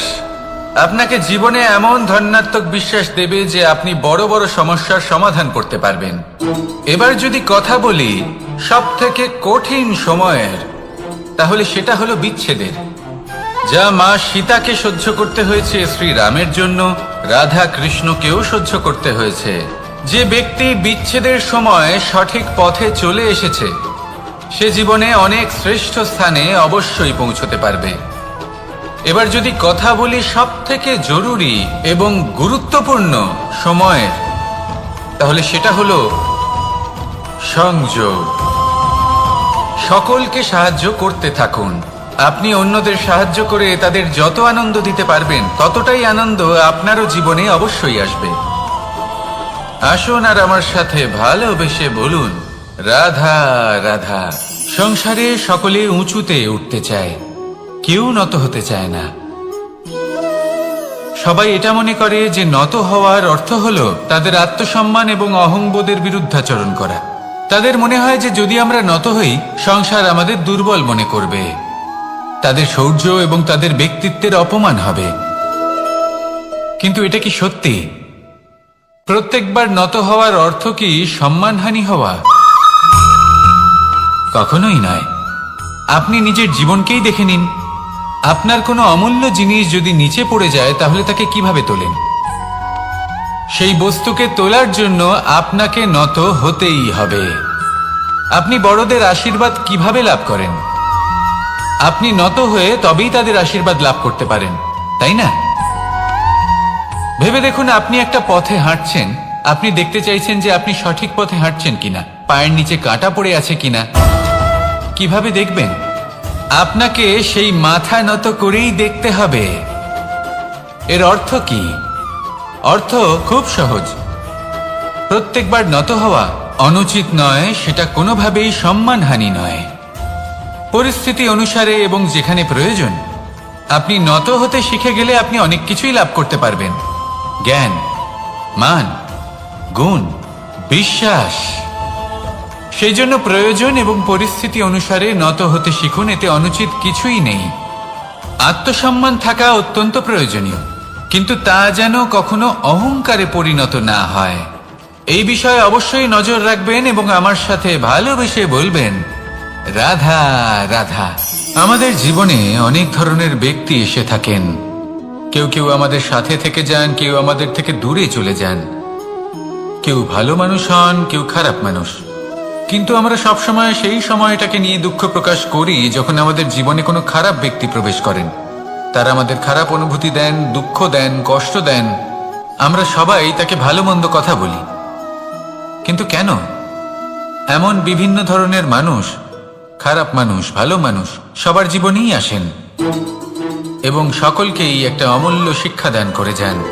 আপনাকে জীবনে এমন ধন্যাত্মক বিশ্বাস দেবে যে আপনি বড় বড় সমস্যার সমাধান করতে পারবেন। এবার যদি কথা বলি সবথেকে কঠিন সময়ের, তাহলে সেটা হলো বিচ্ছেদের। যা মা সীতাকে সহ্য করতে হয়েছে শ্রীরামের জন্য, রাধা কৃষ্ণকেও সহ্য করতে হয়েছে। যে ব্যক্তি বিচ্ছেদের সময় সঠিক পথে চলে এসেছে, সে জীবনে অনেক শ্রেষ্ঠ স্থানে অবশ্যই পৌঁছতে পারবে। এবার যদি কথা বলি সবথেকে জরুরি এবং গুরুত্বপূর্ণ সময়ের, তাহলে সেটা হলো সংযোগ। সকলকে সাহায্য করতে থাকুন। আপনি অন্যদের সাহায্য করে তাদের যত আনন্দ দিতে পারবেন, ততটাই আনন্দ আপনারও জীবনে অবশ্যই আসবে। আসুন আর আমার সাথে ভালোবেসে বলুন, রাধা রাধা। সংসারে সকলে উঁচুতে উঠতে চায়, কেউ নত হতে চায় না। সবাই এটা মনে করে যে নত হওয়ার অর্থ হলো তাদের আত্মসম্মান এবং অহংবোধের বিরুদ্ধাচরণ করা। তাদের মনে হয় যে যদি আমরা নত হই, সংসার আমাদের দুর্বল মনে করবে, তাদের শৌর্য এবং তাদের ব্যক্তিত্বের অপমান হবে। কিন্তু এটা কি সত্যি? প্রত্যেকবার নত হওয়ার অর্থ কি সম্মানহানি হওয়া? কখনোই নয়। আপনি নিজের জীবনকেই দেখে নিন। আপনার কোনো অমূল্য জিনিস যদি নিচে পড়ে যায়, তাহলে তাকে কিভাবে তোলেন? সেই বস্তুকে তোলার জন্য আপনাকে নত হতেই হবে। আপনি বড়দের আশীর্বাদ কিভাবে লাভ করেন? আপনি নত হয়ে তবেই তাদের আশীর্বাদ লাভ করতে পারেন, তাই না? ভেবে দেখুন, আপনি একটা পথে হাঁটছেন, আপনি দেখতে চাইছেন যে আপনি সঠিক পথে হাঁটছেন কিনা, পায়ের নিচে কাঁটা পড়ে আছে কিনা। কিভাবে দেখবেন? আপনাকে সেই মাথা নত করেই দেখতে হবে। এর অর্থ কি? অর্থ খুব সহজ। প্রত্যেকবার নত হওয়া অনুচিত নয়, সেটা কোনোভাবেই সম্মানহানি নয়। পরিস্থিতি অনুসারে এবং যেখানে প্রয়োজন আপনি নত হতে শিখে গেলে আপনি অনেক কিছুই লাভ করতে পারবেন। জ্ঞান, মান, গুণ, বিশ্বাস। সেই জন্য প্রয়োজন এবং পরিস্থিতি অনুসারে নত হতে শিখুন, এতে অনুচিত কিছুই নেই। আত্মসম্মান থাকা অত্যন্ত প্রয়োজনীয়, কিন্তু তা যেন কখনো অহংকারে পরিণত না হয়। এই বিষয়ে অবশ্যই নজর রাখবেন এবং আমার সাথে ভালোবেসে বলবেন, রাধা রাধা। আমাদের জীবনে অনেক ধরনের ব্যক্তি এসে থাকেন। কেউ কেউ আমাদের সাথে থেকে যান, কেউ আমাদের থেকে দূরে চলে যান। কেউ ভালো মানুষ হন, কেউ খারাপ মানুষ। কিন্তু আমরা সবসময় সেই সময়টাকে নিয়ে দুঃখ প্রকাশ করি যখন আমাদের জীবনে কোনো খারাপ ব্যক্তি প্রবেশ করেন। তারা আমাদের খারাপ অনুভূতি দেন, দুঃখ দেন, কষ্ট দেন। আমরা সবাই তাকে ভালো মন্দ কথা বলি। কিন্তু কেন? এমন বিভিন্ন ধরনের মানুষ, খারাপ মানুষ, ভালো মানুষ সবার জীবনেই আসেন এবং সকলকেই একটা অমূল্য শিক্ষা দান করে যান।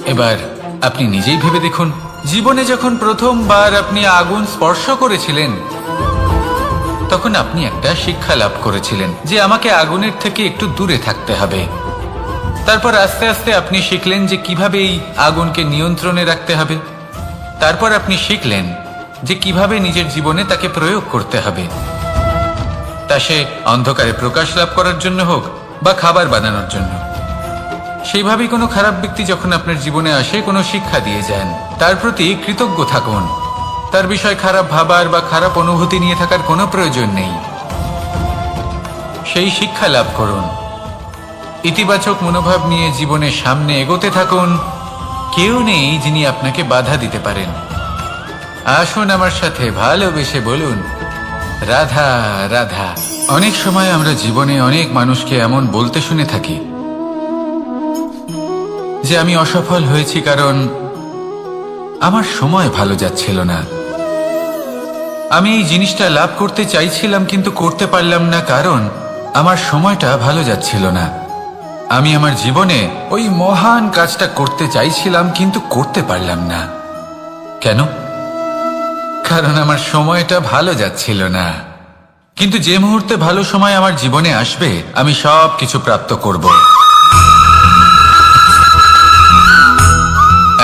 এবার আপনি নিজেই ভেবে দেখুন, জীবনে যখন প্রথমবার আপনি আগুন স্পর্শ করেছিলেন তখন আপনি একটা শিক্ষা লাভ করেছিলেন যে আমাকে আগুনের থেকে একটু দূরে থাকতে হবে। তারপর আস্তে আস্তে আপনি শিখলেন যে কিভাবে এই আগুনকে নিয়ন্ত্রণে রাখতে হবে। তারপর আপনি শিখলেন যে কিভাবে নিজের জীবনে তাকে প্রয়োগ করতে হবে, তা সে অন্ধকারে প্রকাশ লাভ করার জন্য হোক বা খাবার বানানোর জন্য। সেইভাবেই কোনো খারাপ ব্যক্তি যখন আপনার জীবনে আসে, কোনো শিক্ষা দিয়ে যান, তার প্রতি কৃতজ্ঞ থাকুন। তার বিষয় খারাপ ভাবার বা খারাপ অনুভূতি নিয়ে থাকার কোনো প্রয়োজন নেই। সেই শিক্ষা লাভ করুন, ইতিবাচক মনোভাব নিয়ে জীবনের সামনে এগোতে থাকুন। কেউ নেই যিনি আপনাকে বাধা দিতে পারেন। আসুন আমার সাথে ভালোবেসে বলুন, রাধা রাধা। অনেক সময় আমরা জীবনে অনেক মানুষকে এমন বলতে শুনে থাকি যে আমি অসফল হয়েছি কারণ আমার সময় ভালো যাচ্ছিল না। আমি এই জিনিসটা লাভ করতে চাইছিলাম কিন্তু করতে পারলাম না কারণ আমার সময়টা ভালো যাচ্ছিল না। আমি আমার জীবনে ওই মহান কাজটা করতে চাইছিলাম কিন্তু করতে পারলাম না। কেন? কারণ আমার সময়টা ভালো যাচ্ছিল না। কিন্তু যে মুহূর্তে ভালো সময় আমার জীবনে আসবে আমি সব কিছু প্রাপ্ত করব।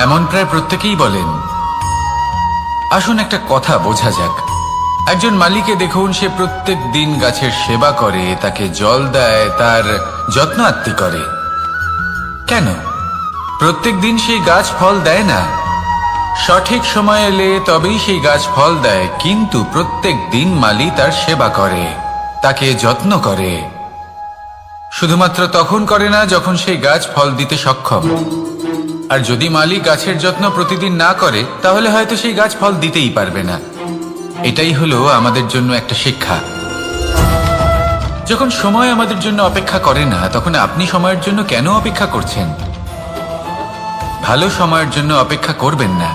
এমন প্রায় প্রত্যেকেই বলেন। আসুন একটা কথা বোঝা যাক। একজন মালিকে দেখুন, সে প্রত্যেক দিন গাছের সেবা করে, তাকে জল দেয়, তার যত্ন আত্তি করে। কেন? প্রত্যেক দিন সেই গাছ ফল দেয় না। সঠিক সময় এলে তবেই সেই গাছ ফল দেয়, কিন্তু প্রত্যেক দিন মালি তার সেবা করে, তাকে যত্ন করে। শুধুমাত্র তখন করে না যখন সেই গাছ ফল দিতে সক্ষম। আর যদি মালি গাছের যত্ন প্রতিদিন না করে তাহলে হয়তো সেই গাছ ফল দিতেই পারবে না। এটাই হলো আমাদের জন্য একটা শিক্ষা। যখন সময় আমাদের জন্য অপেক্ষা করে না তখন আপনি সময়ের জন্য কেন অপেক্ষা করছেন? ভালো সময়ের জন্য অপেক্ষা করবেন না।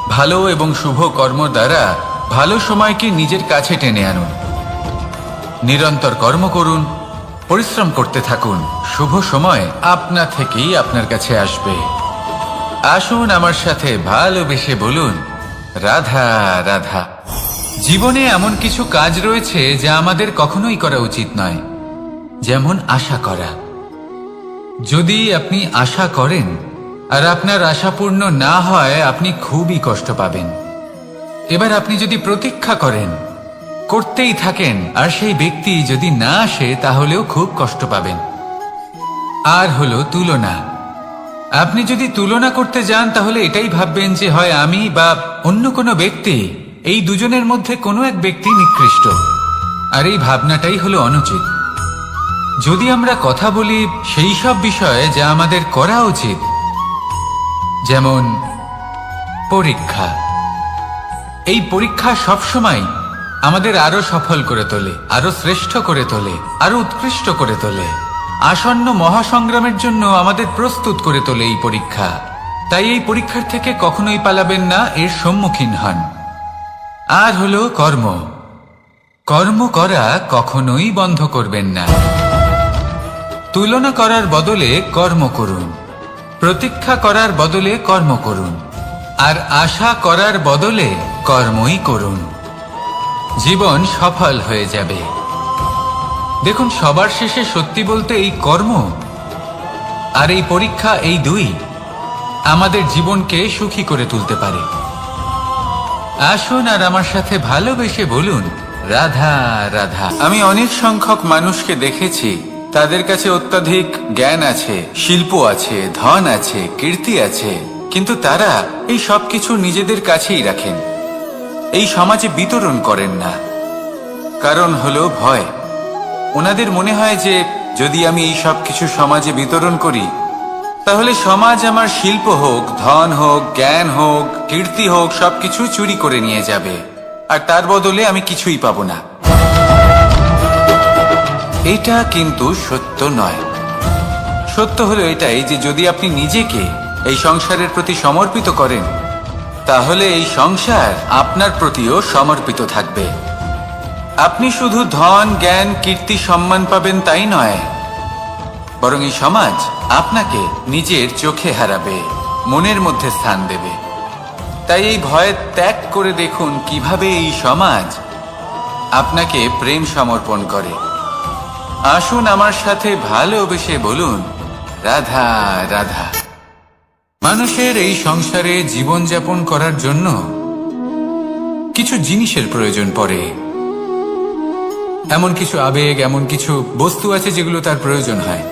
ভালো এবং শুভ কর্ম দ্বারা ভালো সময়কে নিজের কাছে টেনে আনুন। নিরন্তর কর্ম করুন, পরিশ্রম করতে থাকুন। শুভ সময় আপনা থেকেই আপনার কাছে আসবে। আসুন আমার সাথে ভালোবেসে বলুন, রাধা রাধা। জীবনে এমন কিছু কাজ রয়েছে যা আমাদের কখনোই করা উচিত নয়, যেমন আশা করা। যদি আপনি আশা করেন আর আপনার আশা পূর্ণ না হয় আপনি খুবই কষ্ট পাবেন। এবার আপনি যদি প্রতীক্ষা করেন, করতেই থাকেন, আর সেই ব্যক্তি যদি না আসে তাহলেও খুব কষ্ট পাবেন। আর হলো তুলনা। আপনি যদি তুলনা করতে যান তাহলে এটাই ভাববেন যে হয় আমি বা অন্য কোনো ব্যক্তি, এই দুজনের মধ্যে কোনো এক ব্যক্তি নিকৃষ্ট। আর এই ভাবনাটাই হলো অনুচিত। যদি আমরা কথা বলি সেই সব বিষয়ে যা আমাদের করা উচিত, যেমন পরীক্ষা। এই পরীক্ষা সবসময় আমাদের আরো সফল করে তোলে, আরো শ্রেষ্ঠ করে তোলে, আরো উৎকৃষ্ট করে তোলে। আসন্ন মহাসংগ্রামের জন্য আমাদের প্রস্তুত করে তোলে এই পরীক্ষা। তাই এই পরীক্ষার থেকে কখনোই পালাবেন না, এর সম্মুখীন হন। আর হলো কর্ম। কর্ম করা কখনোই বন্ধ করবেন না। তুলনা করার বদলে কর্ম করুন, প্রতীক্ষা করার বদলে কর্ম করুন, আর আশা করার বদলে কর্মই করুন। জীবন সফল হয়ে যাবে। দেখুন, সবার শেষে সত্যি বলতে এই কর্ম আর এই পরীক্ষা, এই দুই আমাদের জীবনকে সুখী করে তুলতে পারে। আসুন আর আমার সাথে ভালোবেসে বলুন, রাধা রাধা। আমি অনেক সংখ্যক মানুষকে দেখেছি, তাদের কাছে অত্যাধিক জ্ঞান আছে, শিল্প আছে, ধন আছে, কীর্তি আছে, কিন্তু তারা এই সব কিছু নিজেদের কাছেই রাখেন, এই সমাজে বিতরণ করেন না। কারণ হলো ভয়। ওনাদের মনে হয় যে যদি আমি এই সব কিছু সমাজে বিতরণ করি, তাহলে সমাজ আমার শিল্প হোক, ধন হোক, জ্ঞান হোক, কীর্তি হোক, সবকিছু চুরি করে নিয়ে যাবে, আর তার বদলে আমি কিছুই পাবো না। এটা কিন্তু সত্য নয়। সত্য হলো এটাই যে যদি আপনি নিজেকে এই সংসারের প্রতি সমর্পিত করেন, তাহলে এই সংসার আপনার প্রতিও সমর্পিত থাকবে। আপনি শুধু ধন, জ্ঞান, কীর্তি, সম্মান পাবেন তাই নয়, বরং এই সমাজ আপনাকে নিজের চোখে হারাবে, মনের মধ্যে স্থান দেবে। তাই এই ভয় ত্যাগ করে দেখুন কিভাবে এই সমাজ আপনাকে প্রেম সমর্পণ করে। আসুন আমার সাথে ভালোবেসে বলুন, রাধা রাধা। মানুষের এই সংসারে জীবনযাপন করার জন্য কিছু জিনিসের প্রয়োজন পড়ে। এমন কিছু আবেগ, এমন কিছু বস্তু আছে যেগুলো তার প্রয়োজন হয়,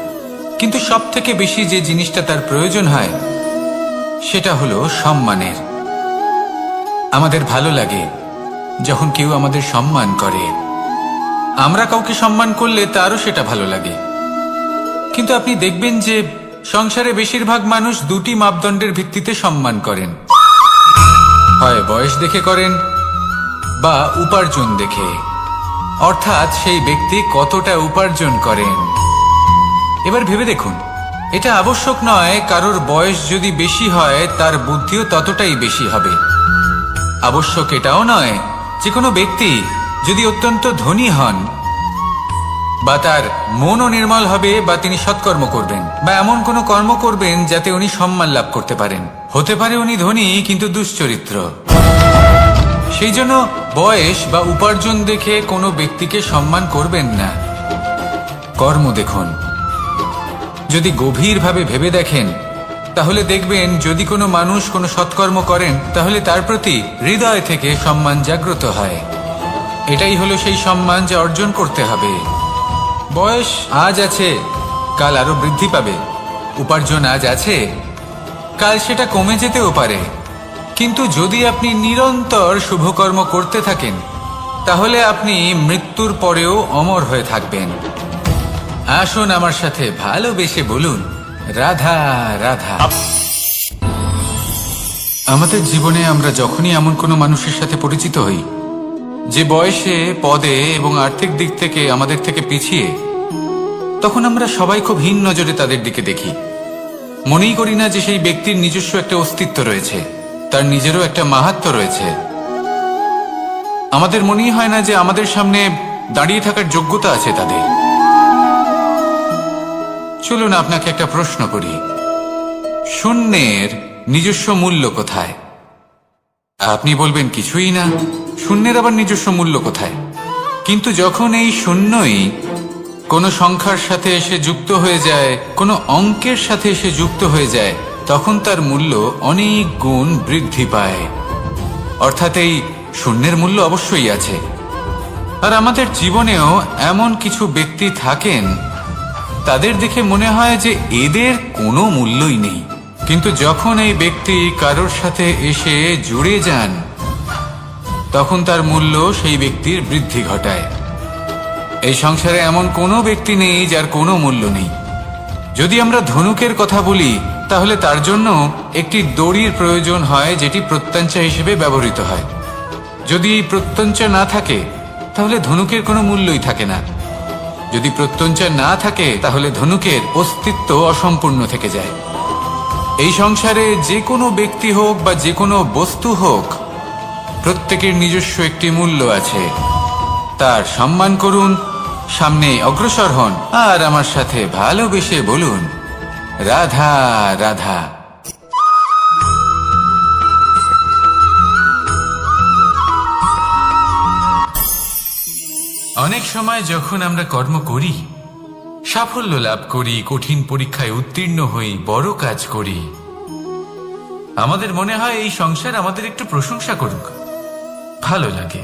কিন্তু সব থেকে বেশি যে জিনিসটা তার প্রয়োজন হয় সেটা হলো সম্মানের। আমাদের ভালো লাগে যখন কেউ আমাদের সম্মান করে। আমরা কাউকে সম্মান করলে তারও সেটা ভালো লাগে। কিন্তু আপনি দেখবেন যে সংসারে বেশিরভাগ মানুষ দুটি মাপদণ্ডের ভিত্তিতে সম্মান করেন, হয় বয়স দেখে করেন বা উপার্জন দেখে, অর্থাৎ সেই ব্যক্তি কতটা উপার্জন করেন। এবার ভেবে দেখুন, এটা আবশ্যক নয় কারোর বয়স যদি বেশি হয় তার বুদ্ধিও ততটাই বেশি হবে। আবশ্যক এটাও নয় যে কোনো ব্যক্তি যদি অত্যন্ত ধনী হন বা তার মনও নির্মল হবে বা তিনি সৎকর্ম করবেন বা এমন কোনো কর্ম করবেন যাতে উনি সম্মান লাভ করতে পারেন। হতে পারে উনি ধনী কিন্তু দুশ্চরিত্র। সেই জন্য বয়স বা উপার্জন দেখে কোনো ব্যক্তিকে সম্মান করবেন না। কর্ম দেখুন। যদি গভীরভাবে ভেবে দেখেন তাহলে দেখবেন যদি কোনো মানুষ কোনো সৎকর্ম করেন তাহলে তার প্রতি হৃদয় থেকে সম্মান জাগ্রত হয়। এটাই হলো সেই সম্মান যা অর্জন করতে হবে। বয়স আজ আছে, কাল আরো বৃদ্ধি পাবে। উপার্জন আজ আছে, কাল সেটা কমে যেতেও পারে। কিন্তু যদি আপনি নিরন্তর শুভকর্ম করতে থাকেন তাহলে আপনি মৃত্যুর পরেও অমর হয়ে থাকবেন। আসুন আমার সাথে ভালোবেসে বলুন, রাধা রাধা। আমাদের জীবনে আমরা যখনই এমন কোনো মানুষের সাথে পরিচিত হই যে বয়সে, পদে এবং আর্থিক দিক থেকে আমাদের থেকে পিছিয়ে, তখন আমরা সবাই খুব হীন নজরে তাদের দিকে দেখি। মনেই করি না যে সেই ব্যক্তির নিজস্ব একটা অস্তিত্ব রয়েছে, তার নিজেরও একটা মাহাত্ম্য রয়েছে। আমাদের মনেই হয় না যে আমাদের সামনে দাঁড়িয়ে থাকার যোগ্যতা আছে তাদের। চলুন আপনাকে একটা প্রশ্ন করি, শূন্যের নিজস্ব মূল্য কোথায়? আপনি বলবেন কিছুই না। শূন্যের আবার নিজস্ব মূল্য কোথায়? কিন্তু যখন এই শূন্যই কোনো সংখ্যার সাথে এসে যুক্ত হয়ে যায়, কোনো অঙ্কের সাথে এসে যুক্ত হয়ে যায়, তখন তার মূল্য অনেক গুণ বৃদ্ধি পায়। অর্থাৎ এই শূন্যের মূল্য অবশ্যই আছে। আর আমাদের জীবনেও এমন কিছু ব্যক্তি থাকেন, তাদের দেখে মনে হয় যে এদের কোনো মূল্যই নেই। কিন্তু যখন এই ব্যক্তি কারোর সাথে এসে জুড়ে যান তখন তার মূল্য সেই ব্যক্তির বৃদ্ধি ঘটায়। এই সংসারে এমন কোনো ব্যক্তি নেই যার কোনো মূল্য নেই। যদি আমরা ধনুকের কথা বলি তাহলে তার জন্য একটি দড়ির প্রয়োজন হয় যেটি প্রত্যঞ্চা হিসেবে ব্যবহৃত হয়। যদি এই প্রত্যঞ্চা না থাকে তাহলে ধনুকের কোনো মূল্যই থাকে না। যদি প্রত্যঞ্চা না থাকে তাহলে ধনুকের অস্তিত্ব অসম্পূর্ণ থেকে যায়। এই সংসারে যে কোনো ব্যক্তি হোক বা যে কোনো বস্তু হোক, প্রত্যেকের নিজস্ব একটি মূল্য আছে। তার সম্মান করুন, সামনে অগ্রসর হন, আর আমার সাথে ভালোবেসে বলুন, রাধা রাধা। অনেক সময় যখন আমরা কর্ম করি, সাফল্য লাভ করি, কঠিন পরীক্ষায় উত্তীর্ণ হই, বড় কাজ করি, আমাদের মনে হয় এই সংসার আমাদের একটু প্রশংসা করুক, ভালো লাগে।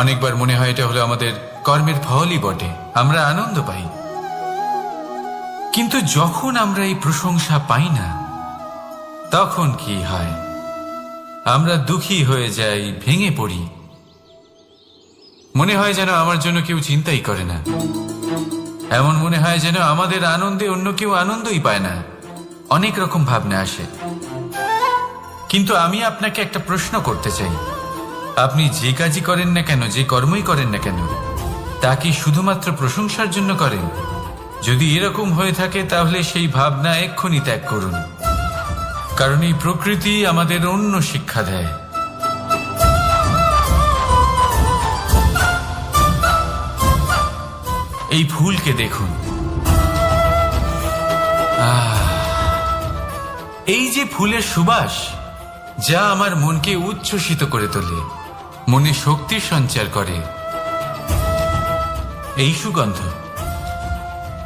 অনেকবার মনে হয় এটা হলো আমাদের কর্মের ফলই বটে, আমরা আনন্দ পাই। কিন্তু যখন আমরা এই প্রশংসা পাই না, তখন কি হয়? আমরা দুঃখী হয়ে যাই, ভেঙে পড়ি। মনে হয় যেন আমার জন্য কেউ চিন্তাই করে না, এমন মনে হয় যেন আমাদের আনন্দে অন্য কেউ আনন্দই পায় না। অনেক রকম ভাবনা আসে। কিন্তু আমি আপনাকে একটা প্রশ্ন করতে চাই, আপনি যে কাজই করেন না কেন, যে কর্মই করেন না কেন, তা কি শুধুমাত্র প্রশংসার জন্য করেন? যদি এরকম হয়ে থাকে তাহলে সেই ভাবনা এক্ষুনি ত্যাগ করুন, কারণ এই প্রকৃতি আমাদের অন্য শিক্ষা দেয়। এই ফুলকে দেখুন, এই যে ফুলের সুবাস, যা আমার মনকে উচ্ছ্বসিত করে তোলে, মনে শক্তির সঞ্চার করে, এই সুগন্ধ।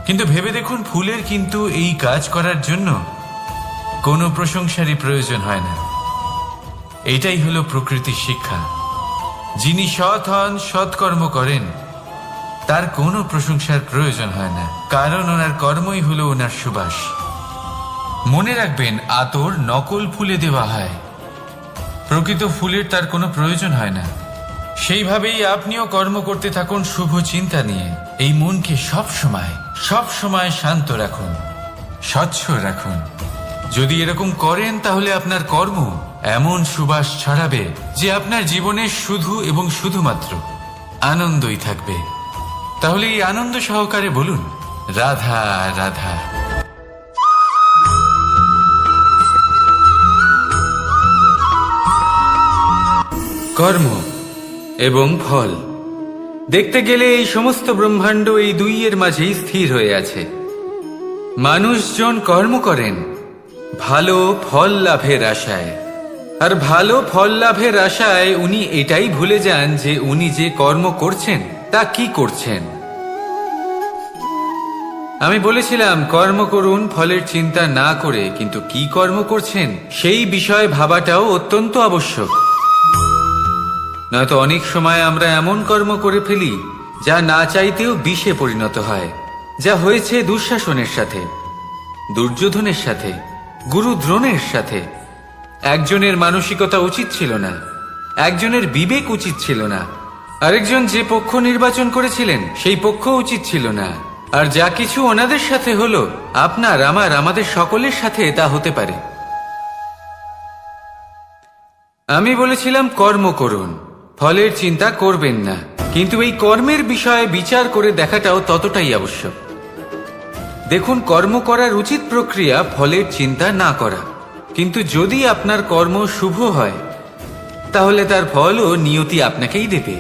কিন্তু ভেবে দেখুন, ফুলের কিন্তু এই কাজ করার জন্য কোনো প্রশংসারই প্রয়োজন হয় না। এটাই হলো প্রকৃতির শিক্ষা। যিনি সৎ হন, সৎকর্ম করেন, তার কোনো প্রশংসার প্রয়োজন হয় না, কারণ ওনার কর্মই হলো ওনার সুবাস। মনে রাখবেন, আতর নকল ফুলে দেওয়া হয়, প্রকৃত ফুলের তার কোনো প্রয়োজন হয় না। সেইভাবেই আপনিও কর্ম করতে থাকুন শুভ চিন্তা নিয়ে। এই মনকে সব সময় শান্ত রাখুন, স্বচ্ছ রাখুন। যদি এরকম করেন তাহলে আপনার কর্ম এমন সুবাস ছড়াবে যে আপনার জীবনে শুধু এবং শুধুমাত্র আনন্দই থাকবে। তাহলে এই আনন্দ সহকারে বলুন, রাধা রাধা। কর্ম এবং ফল দেখতে গেলে এই সমস্ত ব্রহ্মাণ্ড এই দুইয়ের মাঝেই স্থির হয়ে আছে। মানুষজন কর্ম করেন ভালো ফল লাভের আশায়, আর ভালো ফল লাভের আশায় উনি এটাই ভুলে যান যে উনি যে কর্ম করছেন তা কি করছেন। আমি বলেছিলাম কর্ম করুন ফলের চিন্তা না করে, কিন্তু কি কর্ম করছেন সেই বিষয়ে ভাবাটাও অত্যন্ত আবশ্যক। নয়তো অনেক সময় আমরা এমন কর্ম করে ফেলি যা না চাইতেও বিষে পরিণত হয়, যা হয়েছে দুঃশাসনের সাথে, দুর্যোধনের সাথে, গুরু দ্রোণের সাথে। একজনের মানসিকতা উচিত ছিল না, একজনের বিবেক উচিত ছিল না, আরেকজন যে পক্ষ নির্বাচন করেছিলেন সেই পক্ষ উচিত ছিল না। আর যা কিছু ওনাদের সাথে হলো, আপনার আমাদের সকলের সাথে তা হতে পারে। আমি বলেছিলাম কর্ম করুন, ফলের চিন্তা করবেন না, কিন্তু এই কর্মের বিষয়ে বিচার করে দেখাটাও ততটাই আবশ্যক। দেখুন, কর্ম করার উচিত প্রক্রিয়া ফলের চিন্তা না করা, কিন্তু যদি আপনার কর্ম শুভ হয় তাহলে তার ফলও নিয়তি আপনাকেই দেবে।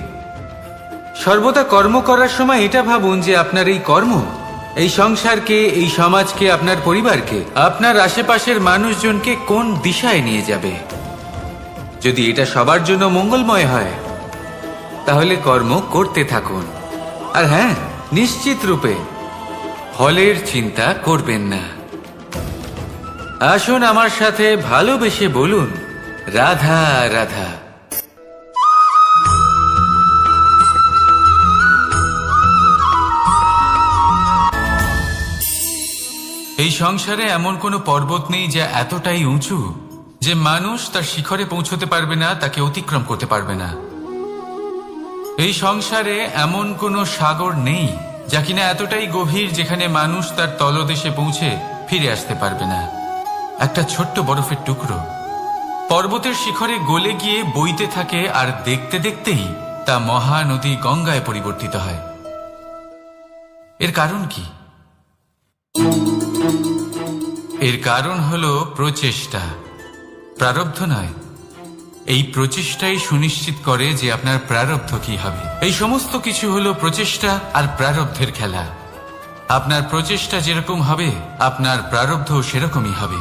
সর্বদা কর্ম করার সময় এটা ভাবুন যে আপনার এই কর্ম এই সংসারকে, এই সমাজকে, আপনার পরিবারকে, আপনার আশেপাশের মানুষজনকে কোন দিশায় নিয়ে যাবে। যদি এটা সবার জন্য মঙ্গলময় হয় তাহলে কর্ম করতে থাকুন। আর হ্যাঁ, নিশ্চিত রূপে ফলের চিন্তা করবেন না। আসুন আমার সাথে ভালোবেসে বলুন, রাধা রাধা। এই সংসারে এমন কোনো পর্বত নেই যা এতটাই উঁচু যে মানুষ তার শিখরে পৌঁছতে পারবে না, তাকে অতিক্রম করতে পারবে না। এই সংসারে এমন কোনো সাগর নেই যা কিনা এতটাই গভীর যেখানে মানুষ তার তলদেশে পৌঁছে ফিরে আসতে পারবে না। একটা ছোট্ট বরফের টুকরো পর্বতের শিখরে গলে গিয়ে বইতে থাকে, আর দেখতে দেখতেই তা মহানদী গঙ্গায় পরিবর্তিত হয়। এর কারণ কি? এর কারণ হলো প্রচেষ্টা, প্রারব্ধ নয়। এই প্রচেষ্টাই সুনিশ্চিত করে যে আপনার প্রারব্ধ কি হবে। এই সমস্ত কিছু হলো প্রচেষ্টা আর প্রারব্ধের খেলা। আপনার প্রচেষ্টা যেরকম হবে আপনার প্রারব্ধও সেরকমই হবে।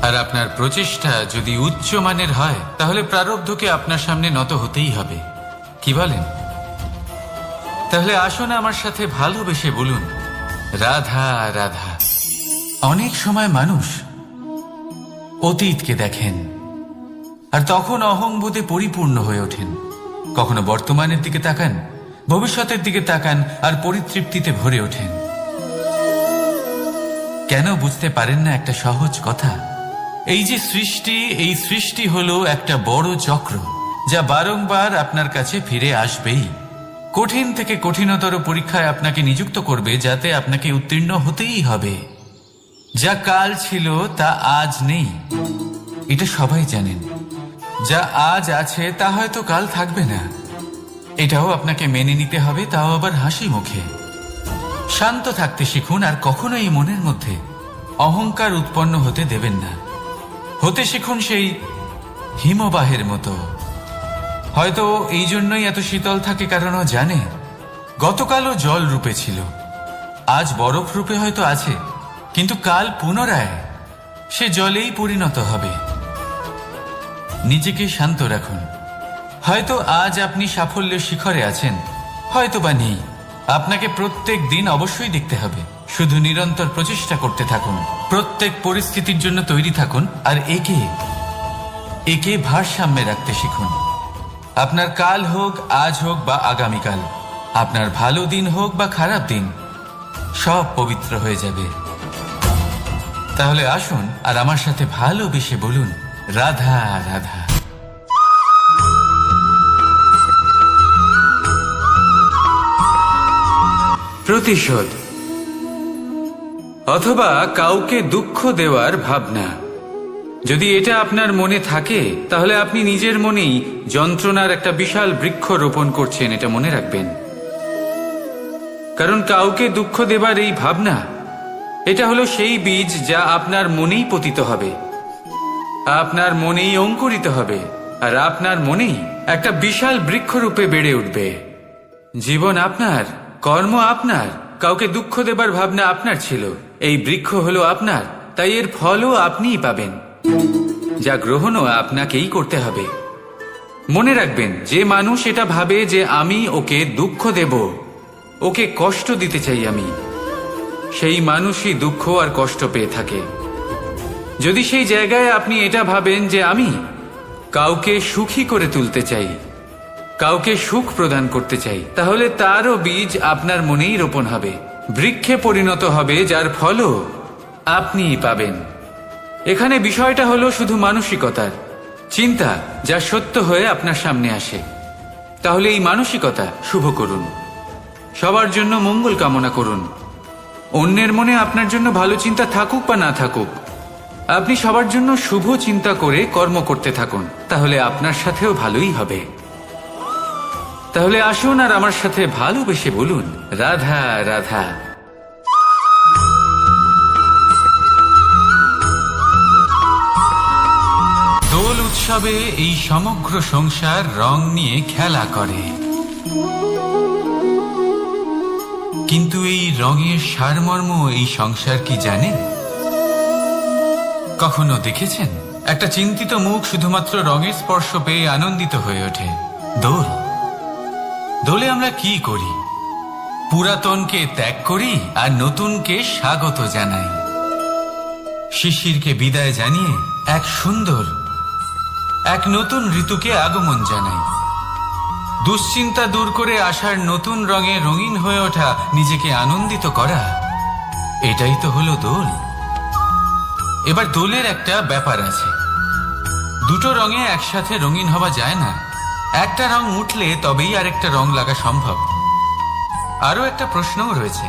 আর আপনার প্রচেষ্টা যদি উচ্চ মানের হয় তাহলে প্রারব্ধকে আপনার সামনে নত হতেই হবে। কি বলেন? তাহলে আসুন আমার সাথে ভালোবেসে বলুন, রাধা রাধা। অনেক সময় মানুষ অতীতকে দেখেন আর তখন অহংবোধে পরিপূর্ণ হয়ে ওঠেন। কখনো বর্তমানের দিকে তাকান, ভবিষ্যতের দিকে তাকান আর পরিতৃপ্তিতে ভরে ওঠেন। কেন বুঝতে পারেন না একটা সহজ কথা? এই যে সৃষ্টি, এই সৃষ্টি হলো একটা বড় চক্র যা বারংবার আপনার কাছে ফিরে আসবেই। কঠিন থেকে কঠিনতর পরীক্ষায় আপনাকে নিযুক্ত করবে যাতে আপনাকে উত্তীর্ণ হতেই হবে। যা কাল ছিল তা আজ নেই, এটা সবাই জানেন। যা আজ আছে তা হয়তো কাল থাকবে না, এটাও আপনাকে মেনে নিতে হবে, তাও আবার হাসি মুখে। শান্ত থাকতে শিখুন আর কখনো এই মনের মধ্যে অহংকার উৎপন্ন হতে দেবেন না। হতে শিখুন সেই হিমবাহের মতো। হয়তো এই জন্যই এত শীতল থাকে কারণ ও জানে গতকালও জল রূপে ছিল, আজ বরফ রূপে হয়তো আছে, কিন্তু কাল পুনরায় সে জলেই পরিণত হবে। নিজেকে শান্ত রাখুন। হয়তো আজ আপনি সাফল্যের শিখরে আছেন, হয়তো বা নেই। আপনাকে প্রত্যেক দিন অবশ্যই দেখতে হবে। শুধু নিরন্তর প্রচেষ্টা করতে থাকুন, প্রত্যেক পরিস্থিতির জন্য তৈরি থাকুন আর একে ভারসাম্যে রাখতে শিখুন। আপনার কাল হোক, আজ হোক বা আগামীকাল, আপনার ভালো দিন হোক বা খারাপ দিন, সব পবিত্র হয়ে যাবে। তাহলে আসুন আর আমার সাথে ভালোবেসে বলুন, রাধা রাধা। প্রতিশোধ অথবা কাউকে দুঃখ দেওয়ার ভাবনা, যদি এটা আপনার মনে থাকে তাহলে আপনি নিজের মনেই যন্ত্রণার একটা বিশাল বৃক্ষ রোপণ করছেন, এটা মনে রাখবেন। কারণ কাউকে দুঃখ দেবার এই ভাবনা, এটা হলো সেই বীজ যা আপনার মনেই পতিত হবে, আপনার মনেই অঙ্কুরিত হবে আর আপনার মনেই একটা বিশাল বৃক্ষরূপে বেড়ে উঠবে। জীবন আপনার, কর্ম আপনার, কাউকে দুঃখ দেবার ভাবনা আপনার ছিল, এই বৃক্ষ হলো আপনার, তাই এর ফলও আপনিই পাবেন, যা গ্রহণও আপনাকেই করতে হবে। মনে রাখবেন, যে মানুষ এটা ভাবে যে আমি ওকে দুঃখ দেব, ওকে কষ্ট দিতে চাই আমি, সেই মানুষই দুঃখ আর কষ্ট পেয়ে থাকে। যদি সেই জায়গায় আপনি এটা ভাবেন যে আমি কাউকে সুখী করে তুলতে চাই, কাউকে সুখ প্রদান করতে চাই, তাহলে তারও বীজ আপনার মনেই রোপণ হবে, বৃক্ষে পরিণত হবে, যার ফলও আপনিই পাবেন। এখানে বিষয়টা হলো শুধু মানসিকতার চিন্তা, যা সত্য হয়ে আপনার সামনে আসে। তাহলে এই মানসিকতা শুভ করুন, সবার জন্য মঙ্গল কামনা করুন। অন্যের মনে আপনার জন্য ভালো চিন্তা থাকুক বা না থাকুক, আপনি সবার জন্য শুভ চিন্তা করে কর্ম করতে থাকুন, তাহলে আপনার সাথেও ভালোই হবে। তাহলে আসুন আর আমার সাথে ভালোবেসে বলুন, রাধা রাধা। দোল উৎসবে এই সমগ্র সংসার রং নিয়ে খেলা করে, কিন্তু এই রঙের সারমর্ম এই সংসার কি জানেন? কখনো দেখেছেন একটা চিন্তিত মুখ শুধুমাত্র রঙের স্পর্শ পেয়ে আনন্দিত হয়ে ওঠে? দোলে আমরা কি করি? পুরাতনকে ত্যাগ করি আর নতুনকে স্বাগত জানাই। শিশিরকে বিদায় জানিয়ে এক নতুন ঋতুকে আগমন জানাই। দুশ্চিন্তা দূর করে আসার নতুন রঙে রঙিন হয়ে ওঠা, নিজেকে আনন্দিত করা, এটাই তো হলো দোল। এবার দোলের একটা ব্যাপার আছে, দুটো রঙে একসাথে রঙিন হওয়া যায় না। একটা রং উঠলে তবেই আরেকটা রং লাগা সম্ভব। আরো একটা প্রশ্নও রয়েছে,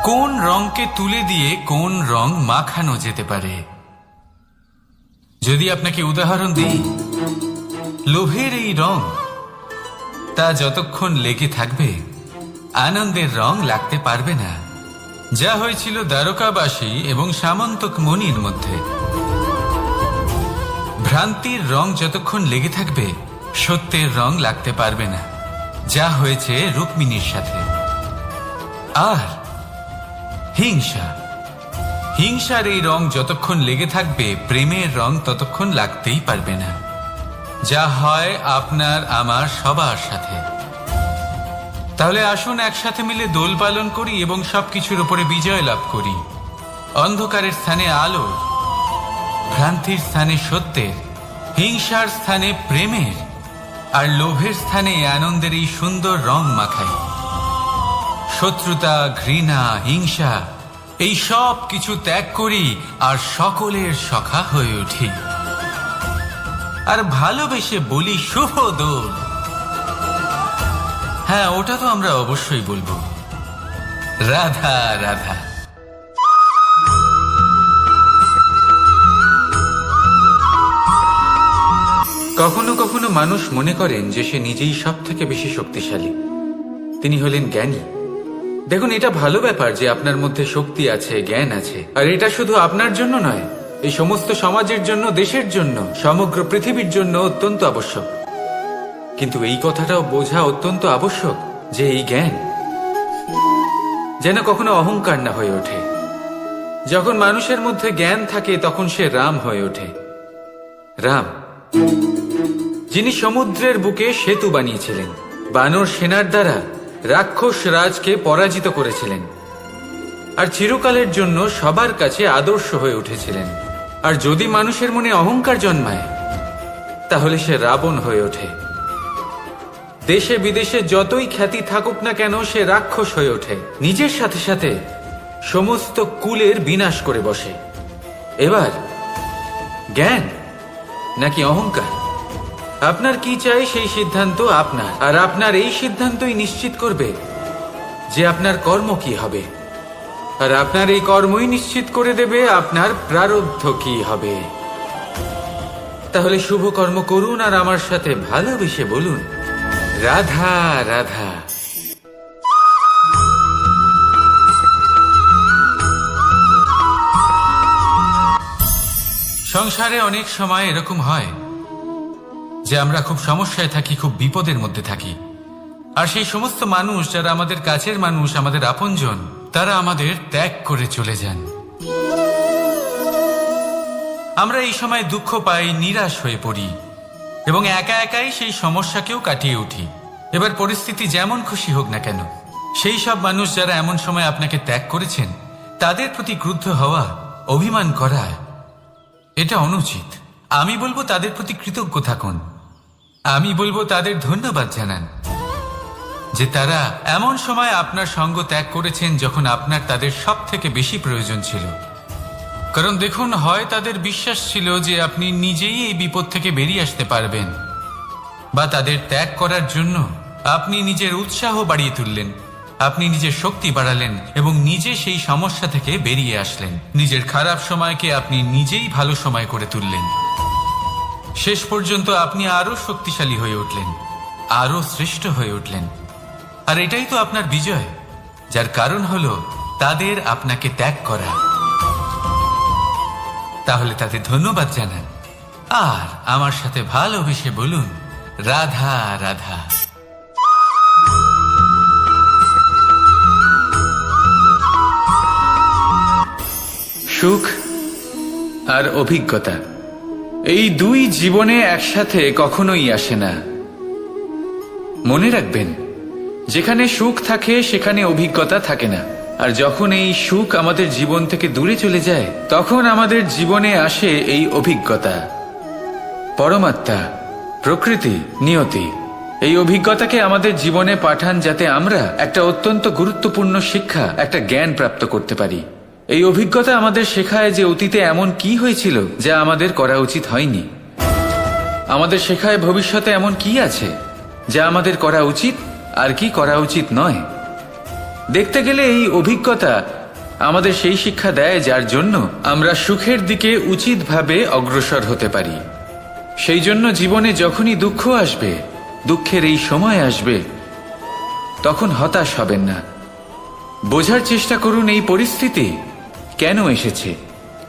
কোন রংকে তুলে দিয়ে কোন রং মাখানো যেতে পারে? যদি আপনাকে উদাহরণ দিই, লোভের এই রং, তা যতক্ষণ লেগে থাকবে আনন্দের রং লাগতে পারবে না, যা হয়েছিল দ্বারকাবাসী এবং সামন্তক মণির মধ্যে। ভ্রান্তির রং যতক্ষণ লেগে থাকবে সত্যের রং লাগতে পারবে না, যা হয়েছে রুক্মিণীর সাথে। আর হিংসার এই রং যতক্ষণ লেগে থাকবে প্রেমের রং ততক্ষণ লাগতেই পারবে না, যা হয় আপনার আমার সবার সাথে। তাহলে আসুন একসাথে মিলে দোল পালন করি এবং সবকিছুর উপরে বিজয় লাভ করি। অন্ধকারের স্থানে আলোর, ভ্রান্তির স্থানে সত্যের, হিংসার স্থানে প্রেমের, আর লোভের স্থানে আনন্দের এই সুন্দর রং মাখাই। শত্রুতা, ঘৃণা, হিংসা এই সব কিছু ত্যাগ করি আর সকলের সখা হয়ে উঠি। আর ভালোবেসে বলি শুভ দোল। হ্যাঁ, ওটা তো আমরা অবশ্যই বলবো, রাধা রাধা। কখনো কখনো মানুষ মনে করেন যে সে নিজেই সব থেকে বেশি শক্তিশালী, তিনি হলেন জ্ঞানী। দেখুন, এটা ভালো ব্যাপার যে আপনার মধ্যে শক্তি আছে, জ্ঞান আছে, আর এটা শুধু আপনার জন্য নয়, এই সমস্ত সমাজের জন্য, দেশের জন্য, সমগ্র পৃথিবীর জন্য অত্যন্ত আবশ্যক। কিন্তু এই কথাটাও বোঝা অত্যন্ত আবশ্যক যে এই জ্ঞান যেন কখনো অহংকার না হয়ে ওঠে। যখন মানুষের মধ্যে জ্ঞান থাকে তখন সে রাম হয়ে ওঠে। রাম, যিনি সমুদ্রের বুকে সেতু বানিয়েছিলেন, বানর সেনার দ্বারা রাক্ষস রাজকে পরাজিত করেছিলেন, আর চিরকালের জন্য সবার কাছে আদর্শ হয়ে উঠেছিলেন। আর যদি মানুষের মনে অহংকার জন্মায় তাহলে সে রাবণ হয়ে ওঠে। দেশে বিদেশে যতই খ্যাতি থাকুক না কেন সে রাক্ষস হয়ে ওঠে, নিজের সাথে সাথে সমস্ত কুলের বিনাশ করে বসে। এবার জ্ঞান নাকি অহংকার, আপনার কি চাই সেই সিদ্ধান্ত আপনার, আর আপনার এই সিদ্ধান্তই নিশ্চিত করবে যে আপনার কর্ম কি হবে, আর আপনার এই কর্মই নিশ্চিত করে দেবে আপনার প্রারব্ধ কি হবে। তাহলে শুভ কর্ম করুন আর আমার সাথে ভালোবেসে বলুন রাধা রাধা। সংসারে অনেক সময় এরকম হয় যে আমরা খুব সমস্যায় থাকি, খুব বিপদের মধ্যে থাকি, আর সেই সমস্ত মানুষ যারা আমাদের কাছের মানুষ, আমাদের আপনজন, তারা আমাদের ত্যাগ করে চলে যান। আমরা এই সময় দুঃখ পাই, নিরাশ হয়ে পড়ি এবং একা একাই সেই সমস্যাকেও কাটিয়ে উঠি। এবার পরিস্থিতি যেমন খুশি হোক না কেন, সেই সব মানুষ যারা এমন সময় আপনাকে ত্যাগ করেছেন তাদের প্রতি ক্রুদ্ধ হওয়া, অভিমান করা, এটা অনুচিত। আমি বলবো তাদের প্রতি কৃতজ্ঞ থাকুন। আমি বলবো তাদের ধন্যবাদ জানান যে তারা এমন সময় আপনার সঙ্গ ত্যাগ করেছেন যখন আপনার তাদের সব থেকে বেশি প্রয়োজন ছিল। কারণ দেখুন, হয় তাদের বিশ্বাস ছিল যে আপনি নিজেই এই বিপদ থেকে বেরিয়ে আসতে পারবেন, বা তাদের ত্যাগ করার জন্য আপনি নিজের উৎসাহ বাড়িয়ে তুললেন, আপনি নিজের শক্তি বাড়ালেন এবং নিজে সেই সমস্যা থেকে বেরিয়ে আসলেন। নিজের খারাপ সময়কে আপনি নিজেই ভালো সময় করে তুললেন। শেষ পর্যন্ত আপনি আরো শক্তিশালী হয়ে উঠলেন, আরো শ্রেষ্ঠ হয়ে উঠলেন। আর এটাই তো আপনার বিজয়, যার কারণ হলো তাদের আপনাকে ত্যাগ করা। তাহলে তাদের ধন্যবাদ জানান আর আমার সাথে ভালোবেসে বলুন রাধা রাধা। সুখ আর অভিজ্ঞতা, এই দুই জীবনে একসাথে কখনোই আসে না। মনে রাখবেন, যেখানে সুখ থাকে সেখানে অভিজ্ঞতা থাকে না। আর যখন এই সুখ আমাদের জীবন থেকে দূরে চলে যায় তখন আমাদের জীবনে আসে এই অভিজ্ঞতা। পরমাত্মা, প্রকৃতি, নিয়তি এই অভিজ্ঞতাকে আমাদের জীবনে পাঠান যাতে আমরা একটা অত্যন্ত গুরুত্বপূর্ণ শিক্ষা, একটা জ্ঞান প্রাপ্ত করতে পারি। এই অভিজ্ঞতা আমাদের শেখায় যে অতীতে এমন কি হয়েছিল যা আমাদের করা উচিত হয়নি। আমাদের শেখায় ভবিষ্যতে এমন কি আছে যা আমাদের করা উচিত আর কি করা উচিত নয়। দেখতে গেলে এই অভিজ্ঞতা আমাদের সেই শিক্ষা দেয় যার জন্য আমরা সুখের দিকে উচিতভাবে অগ্রসর হতে পারি। সেই জন্য জীবনে যখনই দুঃখ আসবে, দুঃখের এই সময় আসবে, তখন হতাশ হবেন না। বোঝার চেষ্টা করুন এই পরিস্থিতি কেন এসেছে,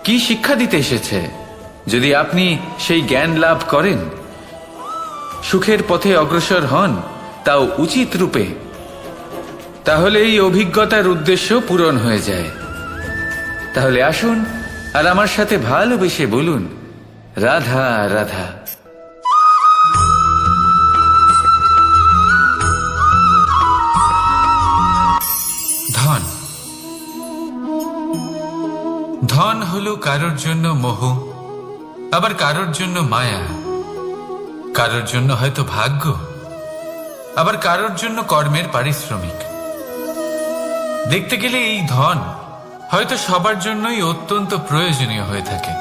কি শিক্ষা দিতে এসেছে। যদি আপনি সেই জ্ঞান লাভ করেন, সুখের পথে অগ্রসর হন, তাও উচিত রূপে, তাহলে এই অভিজ্ঞতার উদ্দেশ্য পূরণ হয়ে যায়। তাহলে আসুন আর আমার সাথে ভালোবেসে বলুন, রাধা রাধা। ধন ধন হলো কারোর জন্য মোহ, আবার কারোর জন্য মায়া, কারোর জন্য হয়তো ভাগ্য, আবার কারোর জন্য কর্মের পারিশ্রমিক। দেখতে গেলে এই ধন হয়তো সবার জন্যই অত্যন্ত প্রয়োজনীয় হয়ে থাকে।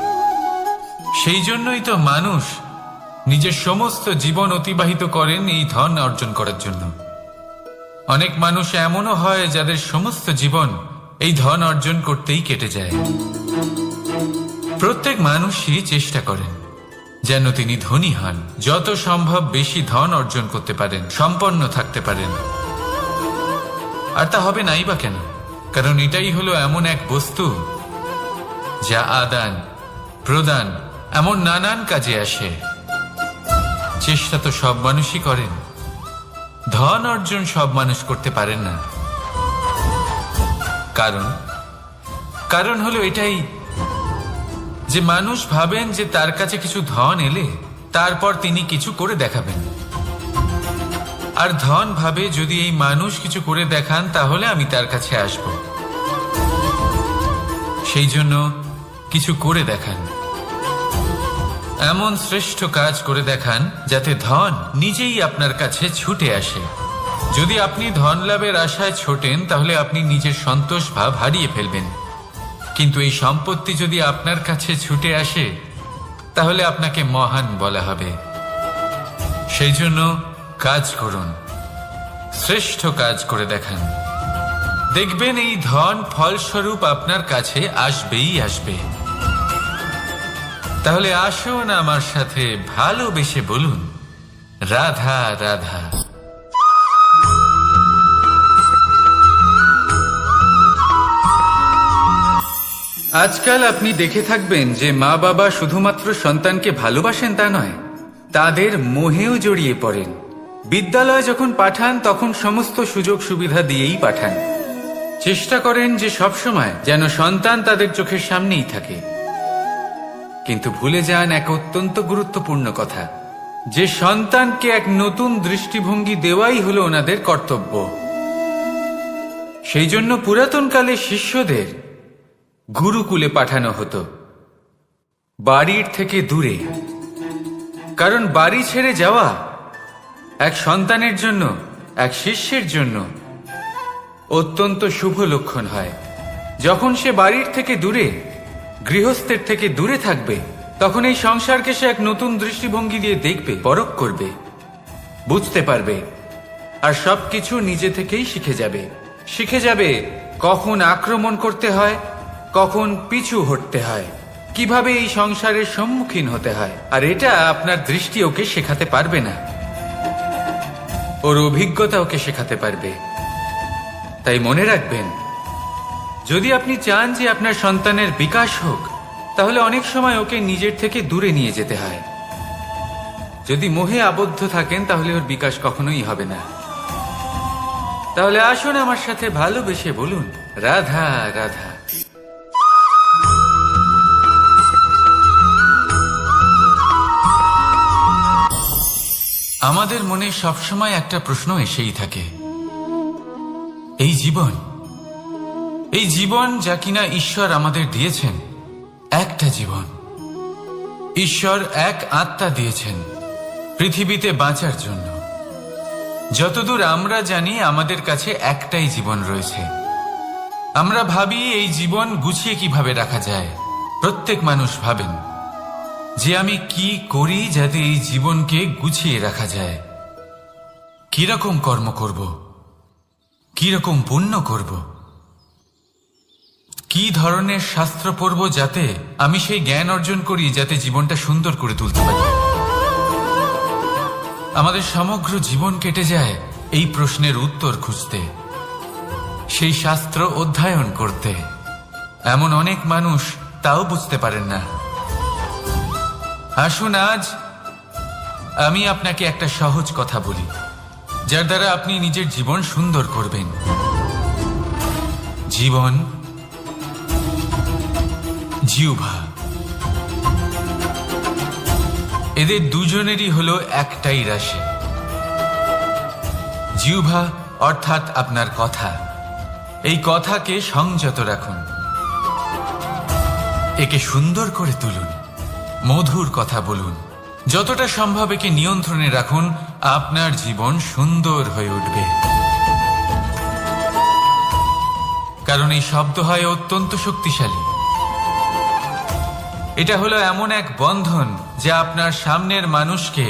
সেই জন্যই তো মানুষ নিজের সমস্ত জীবন অতিবাহিত করেন এই ধন অর্জন করার জন্য। অনেক মানুষ এমনও হয় যাদের সমস্ত জীবন এই ধন অর্জন করতেই কেটে যায়। প্রত্যেক মানুষই চেষ্টা করেন যেন তিনি ধনী হন, যত সম্ভব বেশি ধন অর্জন করতে পারেন, সম্পন্ন থাকতে পারেন। আর তা হবে নাই বা কেন? কারণ এটাই হলো এমন এক বস্তু যা আদান প্রদান এমন নানান কাজে আসে। চেষ্টা তো সব মানুষই করেন, ধন অর্জন সব মানুষ করতে পারেন না। কারণ হলো এটাই যে মানুষ ভাবেন যে তার কাছে কিছু ধন এলে তারপর তিনি কিছু করে দেখাবেন, আর ধন ভাবে যদি এই মানুষ কিছু করে দেখান তাহলে আমি তার কাছে আসব। সেই জন্য কিছু করে দেখান, এমন শ্রেষ্ঠ কাজ করে দেখান যাতে ধন নিজেই আপনার কাছে ছুটে আসে। যদি আপনি ধন লাভের আশায় ছোটেন তাহলে আপনি নিজের সন্তোষ ভাব হারিয়ে ফেলবেন, কিন্তু এই সম্পত্তি যদি আপনার কাছে ছুটে আসে তাহলে আপনাকে মহান বলা হবে। সেই জন্য কাজ করুন, শ্রেষ্ঠ কাজ করে দেখান, দেখবেন এই ধন ফলস্বরূপ আপনার কাছে আসবেই আসবে। তাহলে আসুন আমার সাথে ভালোবেসে বলুন, রাধা রাধা। আজকাল আপনি দেখে থাকবেন যে মা বাবা শুধুমাত্র সন্তানকে ভালোবাসেন তা নয়, তাদের মোহেও জড়িয়ে পড়েন। বিদ্যালয়ে যখন পাঠান তখন সমস্ত সুযোগ সুবিধা দিয়েই পাঠান। চেষ্টা করেন যে সবসময় যেন সন্তান তাদের চোখের সামনেই থাকে, কিন্তু ভুলে যান এক অত্যন্ত গুরুত্বপূর্ণ কথা, যে সন্তানকে এক নতুন দৃষ্টিভঙ্গি দেওয়াই হলো ওনাদের কর্তব্য। সেই জন্য পুরাতনকালে শিষ্যদের গুরুকুলে পাঠানো হতো, বাড়ির থেকে দূরে। কারণ বাড়ি ছেড়ে যাওয়া এক সন্তানের জন্য, এক শিষ্যের জন্য অত্যন্ত শুভ লক্ষণ হয়। যখন সে বাড়ির থেকে দূরে, গৃহস্থের থেকে দূরে থাকবে, তখন এই সংসারকে সে এক নতুন দৃষ্টিভঙ্গি দিয়ে দেখবে, পরখ করবে, বুঝতে পারবে, আর সবকিছু নিজে থেকেই শিখে যাবে কখন আক্রমণ করতে হয়, কখন পিছু হটতে হয়, কিভাবে এই সংসারের সম্মুখীন হতে হয়। আর এটা আপনার দৃষ্টি ওকে শেখাতে পারবে না, ওর অভিজ্ঞতা ওকে শেখাতে পারবে। তাই মনে রাখবেন, যদি আপনি চান যে আপনার সন্তানের বিকাশ হোক, তাহলে অনেক সময় ওকে নিজের থেকে দূরে নিয়ে যেতে হয়। যদি মোহে আবদ্ধ থাকেন তাহলে ওর বিকাশ কখনোই হবে না। তাহলে আসুন আমার সাথে ভালোবেসে বলুন, রাধা রাধা। আমাদের মনে সবসময় একটা প্রশ্ন এসেই থাকে, এই জীবন যা কিনা ঈশ্বর আমাদের দিয়েছেন, একটা জীবন। ঈশ্বর এক আত্মা দিয়েছেন পৃথিবীতে বাঁচার জন্য। যতদূর আমরা জানি আমাদের কাছে একটাই জীবন রয়েছে। আমরা ভাবি এই জীবন গুছিয়ে কিভাবে রাখা যায়। প্রত্যেক মানুষ ভাবেন যে আমি কি করি যাতে এই জীবনকে গুছিয়ে রাখা যায়, কিরকম কর্ম করব, কিরকম পুণ্য করব, কি ধরনের শাস্ত্র পড়ব যাতে আমি সেই জ্ঞান অর্জন করি যাতে জীবনটা সুন্দর করে তুলতে পারি। আমাদের সমগ্র জীবন কেটে যায় এই প্রশ্নের উত্তর খুঁজতে, সেই শাস্ত্র অধ্যয়ন করতে। এমন অনেক মানুষ তাও বুঝতে পারেন না। আসুন আজ আমি আপনাকে একটা সহজ কথা বলি, যার দ্বারা আপনি নিজের জীবন সুন্দর করবেন। জীবন, জিহ্বা, এদের দুজনেরই হলো একটাই রাশি। জিহ্বা অর্থাৎ আপনার কথা, এই কথাকে সংযত রাখুন, একে সুন্দর করে তুলুন, মধুর কথা বলুন, যতটা সম্ভব একে নিয়ন্ত্রণে রাখুন। আপনার জীবন সুন্দর হয়ে উঠবে। কারণ এই শব্দ হয় অত্যন্ত শক্তিশালী। এটা হলো এমন এক বন্ধন যা আপনার সামনের মানুষকে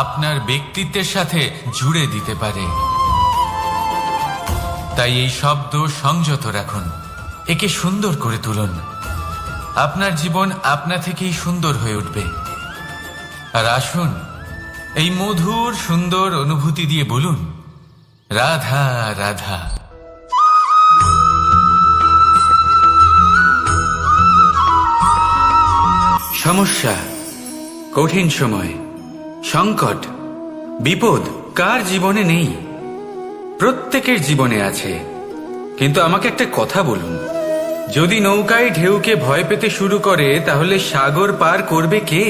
আপনার ব্যক্তিত্বের সাথে জুড়ে দিতে পারে। তাই এই শব্দ সংযত রাখুন, একে সুন্দর করে তুলুন। আপনার জীবন আপনা থেকেই সুন্দর হয়ে উঠবে। আর আসুন এই মধুর সুন্দর অনুভূতি দিয়ে বলুন, রাধা রাধা। সমস্যা, কঠিন সময়, সংকট, বিপদ কার জীবনে নেই? প্রত্যেকের জীবনে আছে। কিন্তু আমাকে একটা কথা বলুন, যদি নৌকায় ঢেউকে ভয় পেতে শুরু করে তাহলে সাগর পার করবে কে?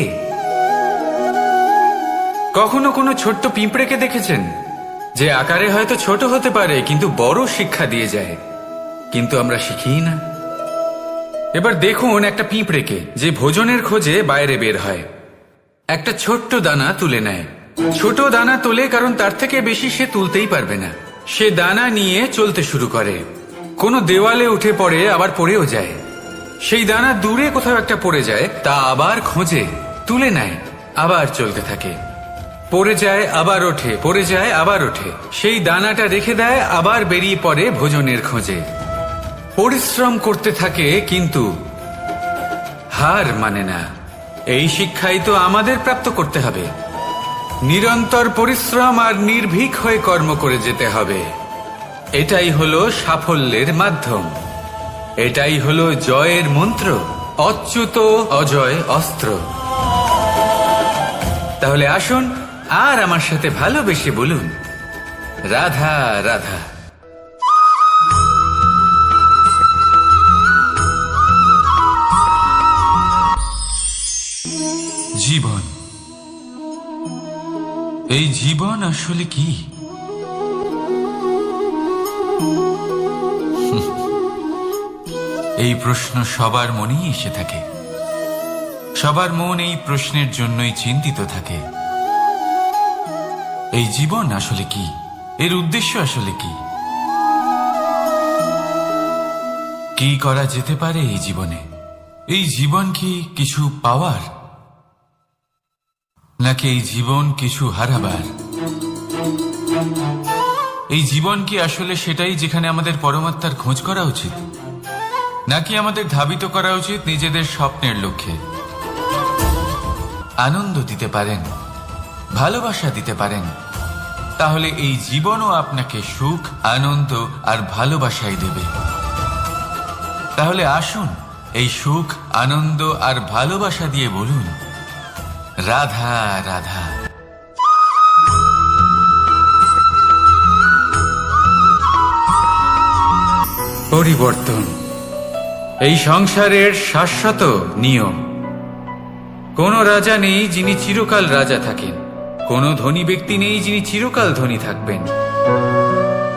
কখনো কোনো ছোট্ট পিঁপড়েকে দেখেছেন, যে আকারে হয়তো ছোট হতে পারে কিন্তু বড় শিক্ষা দিয়ে যায়? কিন্তু আমরা শিখি না। এবার দেখুন একটা পিঁপড়েকে, যে ভোজনের খোঁজে বাইরে বের হয়, একটা ছোট্ট দানা তুলে নেয়। ছোট দানা তোলে কারণ তার থেকে বেশি সে তুলতেই পারবে না। সে দানা নিয়ে চলতে শুরু করে, কোনো দেওয়ালে উঠে পড়ে, আবার পড়েও যায়। সেই দানা দূরে কোথাও একটা পড়ে যায়, তা আবার খোঁজে, তুলে নেয়, আবার চলতে থাকে। পড়ে যায় আবার ওঠে, পড়ে যায় আবার ওঠে। সেই দানাটা রেখে দেয়, আবার বেরিয়ে পড়ে ভোজনের খোঁজে। পরিশ্রম করতে থাকে কিন্তু হার মানে না। এই শিক্ষাই তো আমাদের প্রাপ্ত করতে হবে। নিরন্তর পরিশ্রম আর নির্ভীক হয়ে কর্ম করে যেতে হবে। এটাই হলো সাফল্যের মাধ্যম, এটাই হলো জয়ের মন্ত্র, অচ্যুত অজয় অস্ত্র। তাহলে আসুন আর আমার সাথে ভালোবেসে বলুন, রাধা রাধা। জীবন, এই জীবন আসলে কি? এই প্রশ্ন সবার মনেই এসে থাকে। সবার মন এই প্রশ্নের জন্যই চিন্তিত থাকে। এই জীবন আসলে কি? এর উদ্দেশ্য আসলে কি? কি করা যেতে পারে এই জীবনে? এই জীবন কি কিছু পাওয়ার, নাকি এই জীবন কিছু হারাবার? এই জীবন কি আসলে সেটাই যেখানে আমাদের পরমাত্মার খোঁজ করা উচিত, নাকি আমাদের ধাবিত করা উচিত নিজেদের স্বপ্নের লক্ষ্যে? আনন্দ দিতে পারেন, ভালোবাসা দিতে পারেন, তাহলে এই জীবনও আপনাকে সুখ, আনন্দ আর ভালোবাসাই দেবে। তাহলে আসুন এই সুখ, আনন্দ আর ভালোবাসা দিয়ে বলুন, রাধা রাধা। পরিবর্তন এই সংসারের শাশ্বত নিয়ম। কোন রাজা নেই যিনি চিরকাল রাজা থাকেন, কোন ধনী ব্যক্তি নেই যিনি চিরকাল ধনী থাকবেন।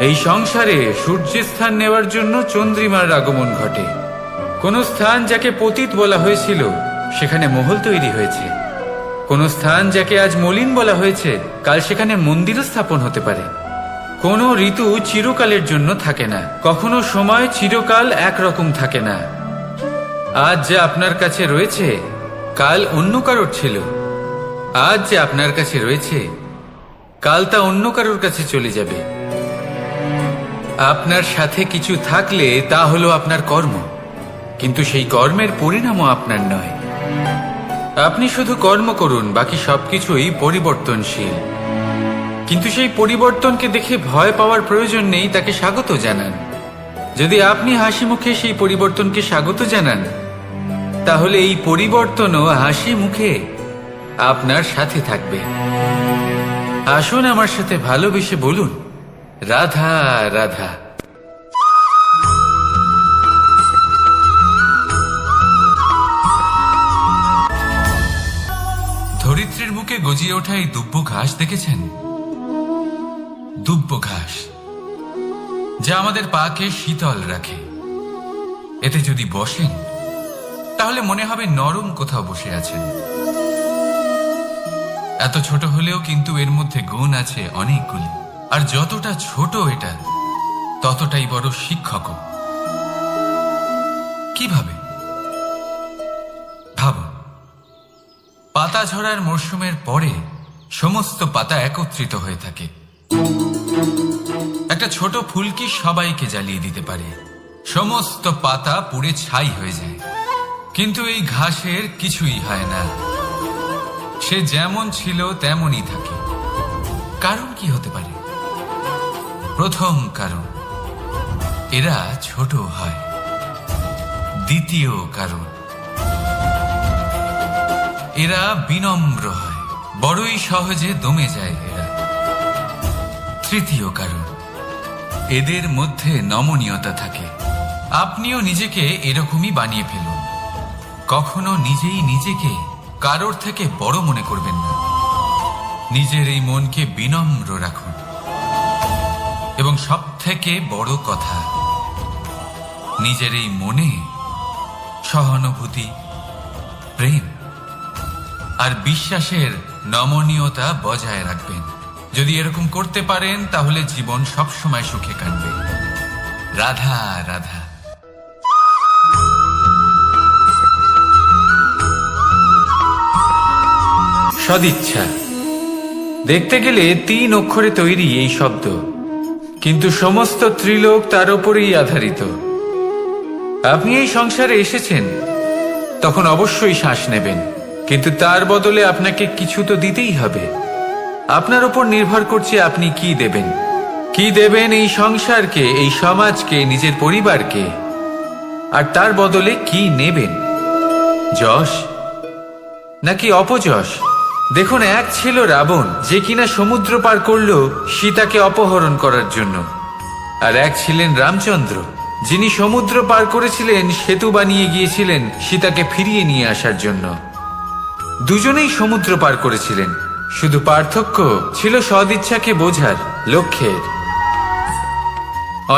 এই সংসারে সূর্যের স্থান নেওয়ার জন্য চন্দ্রিমার আগমন ঘটে। কোন স্থান যাকে পতিত বলা হয়েছিল সেখানে মহল তৈরি হয়েছে। কোন স্থান যাকে আজ মলিন বলা হয়েছে কাল সেখানে মন্দিরও স্থাপন হতে পারে। কোন ঋতু চিরকালের জন্য থাকে না, কখনো সময় চিরকাল একরকম থাকে না। আজ যা আপনার কাছে রয়েছে কাল অন্য কারোর ছিল। আজ যে আপনার কাছে রয়েছে কাল তা অন্য কারোর কাছে চলে যাবে। আপনার সাথে কিছু থাকলে তা হলো আপনার কর্ম, কিন্তু সেই কর্মের পরিণামও আপনার নয়। আপনি শুধু কর্ম করুন, বাকি সবকিছুই পরিবর্তনশীল। কিন্তু সেই পরিবর্তনকে দেখে ভয় পাওয়ার প্রয়োজন নেই, তাকে স্বাগত জানান। যদি আপনি হাসি মুখে সেই পরিবর্তনকে স্বাগত জানান, তাহলে এই পরিবর্তনও হাসি মুখে আপনার সাথে থাকবে। আসুন আমার সাথে ভালোবেসে বলুন, রাধা রাধা। ধরিত্রীর বুকে গজিয়ে ওঠা এই দুব্য ঘাস দেখেছেন? দুব্য ঘাস, যা আমাদের পাকে শীতল রাখে। এতে যদি বসেন তাহলে মনে হবে নরম কোথাও বসে আছেন। এত ছোট হলেও কিন্তু এর মধ্যে গুণ আছে অনেকগুলি, আর যতটা ছোট এটা ততটাই বড় শিক্ষক। কিভাবে? ভাবুন, পাতা ঝরার মরশুমের পরে সমস্ত পাতা একত্রিত হয়ে থাকে। একটা ছোট ফুলকি সবাইকে জ্বালিয়ে দিতে পারে, সমস্ত পাতা পুড়ে ছাই হয়ে যায়। কিন্তু এই ঘাসের কিছুই হয় না, সে যেমন ছিল তেমনই থাকে। কারণ কি হতে পারে? প্রথম কারণ, এরা ছোট হয়। দ্বিতীয় কারণ, এরা বিনম্র হয়, বড়ই সহজে দমে যায় এরা। তৃতীয় কারণ, এদের মধ্যে নমনীয়তা থাকে। আপনিও নিজেকে এরকমই বানিয়ে ফেলুন। কখনো নিজেই নিজেকে কারোর থেকে বড় মনে করবেন না। নিজের এই মনকে বিনম্র রাখুন। এবং সব থেকে বড় কথা, নিজের এই মনে সহানুভূতি, প্রেম আর বিশ্বাসের নমনীয়তা বজায় রাখবেন। যদি এরকম করতে পারেন তাহলে জীবন সবসময় সুখে কাটবে। রাধা রাধা। সদিচ্ছা, দেখতে গেলে 3 অক্ষরে তৈরি এই শব্দ, কিন্তু সমস্ত ত্রিলোক তার উপরেই আধারিত। আপনি এই সংসারে এসেছেন, তখন অবশ্যই শ্বাস নেবেন, কিন্তু তার বদলে আপনাকে কিছু তো দিতেই হবে। আপনার উপর নির্ভর করছে আপনি কি দেবেন। কি দেবেন এই সংসারকে, এই সমাজকে, নিজের পরিবারকে, আর তার বদলে কি নেবেন? যশ নাকি অপযশ? দেখুন, এক ছিল রাবণ, যে কিনা সমুদ্র পার করল সীতাকে অপহরণ করার জন্য, আর এক ছিলেন রামচন্দ্র, যিনি সমুদ্র পার করেছিলেন, সেতু বানিয়ে গিয়েছিলেন সীতাকে ফিরিয়ে নিয়ে আসার জন্য। দুজনেই সমুদ্র পার করেছিলেন, শুধু পার্থক্য ছিল সদিচ্ছাকে বোঝার, লক্ষ্যের।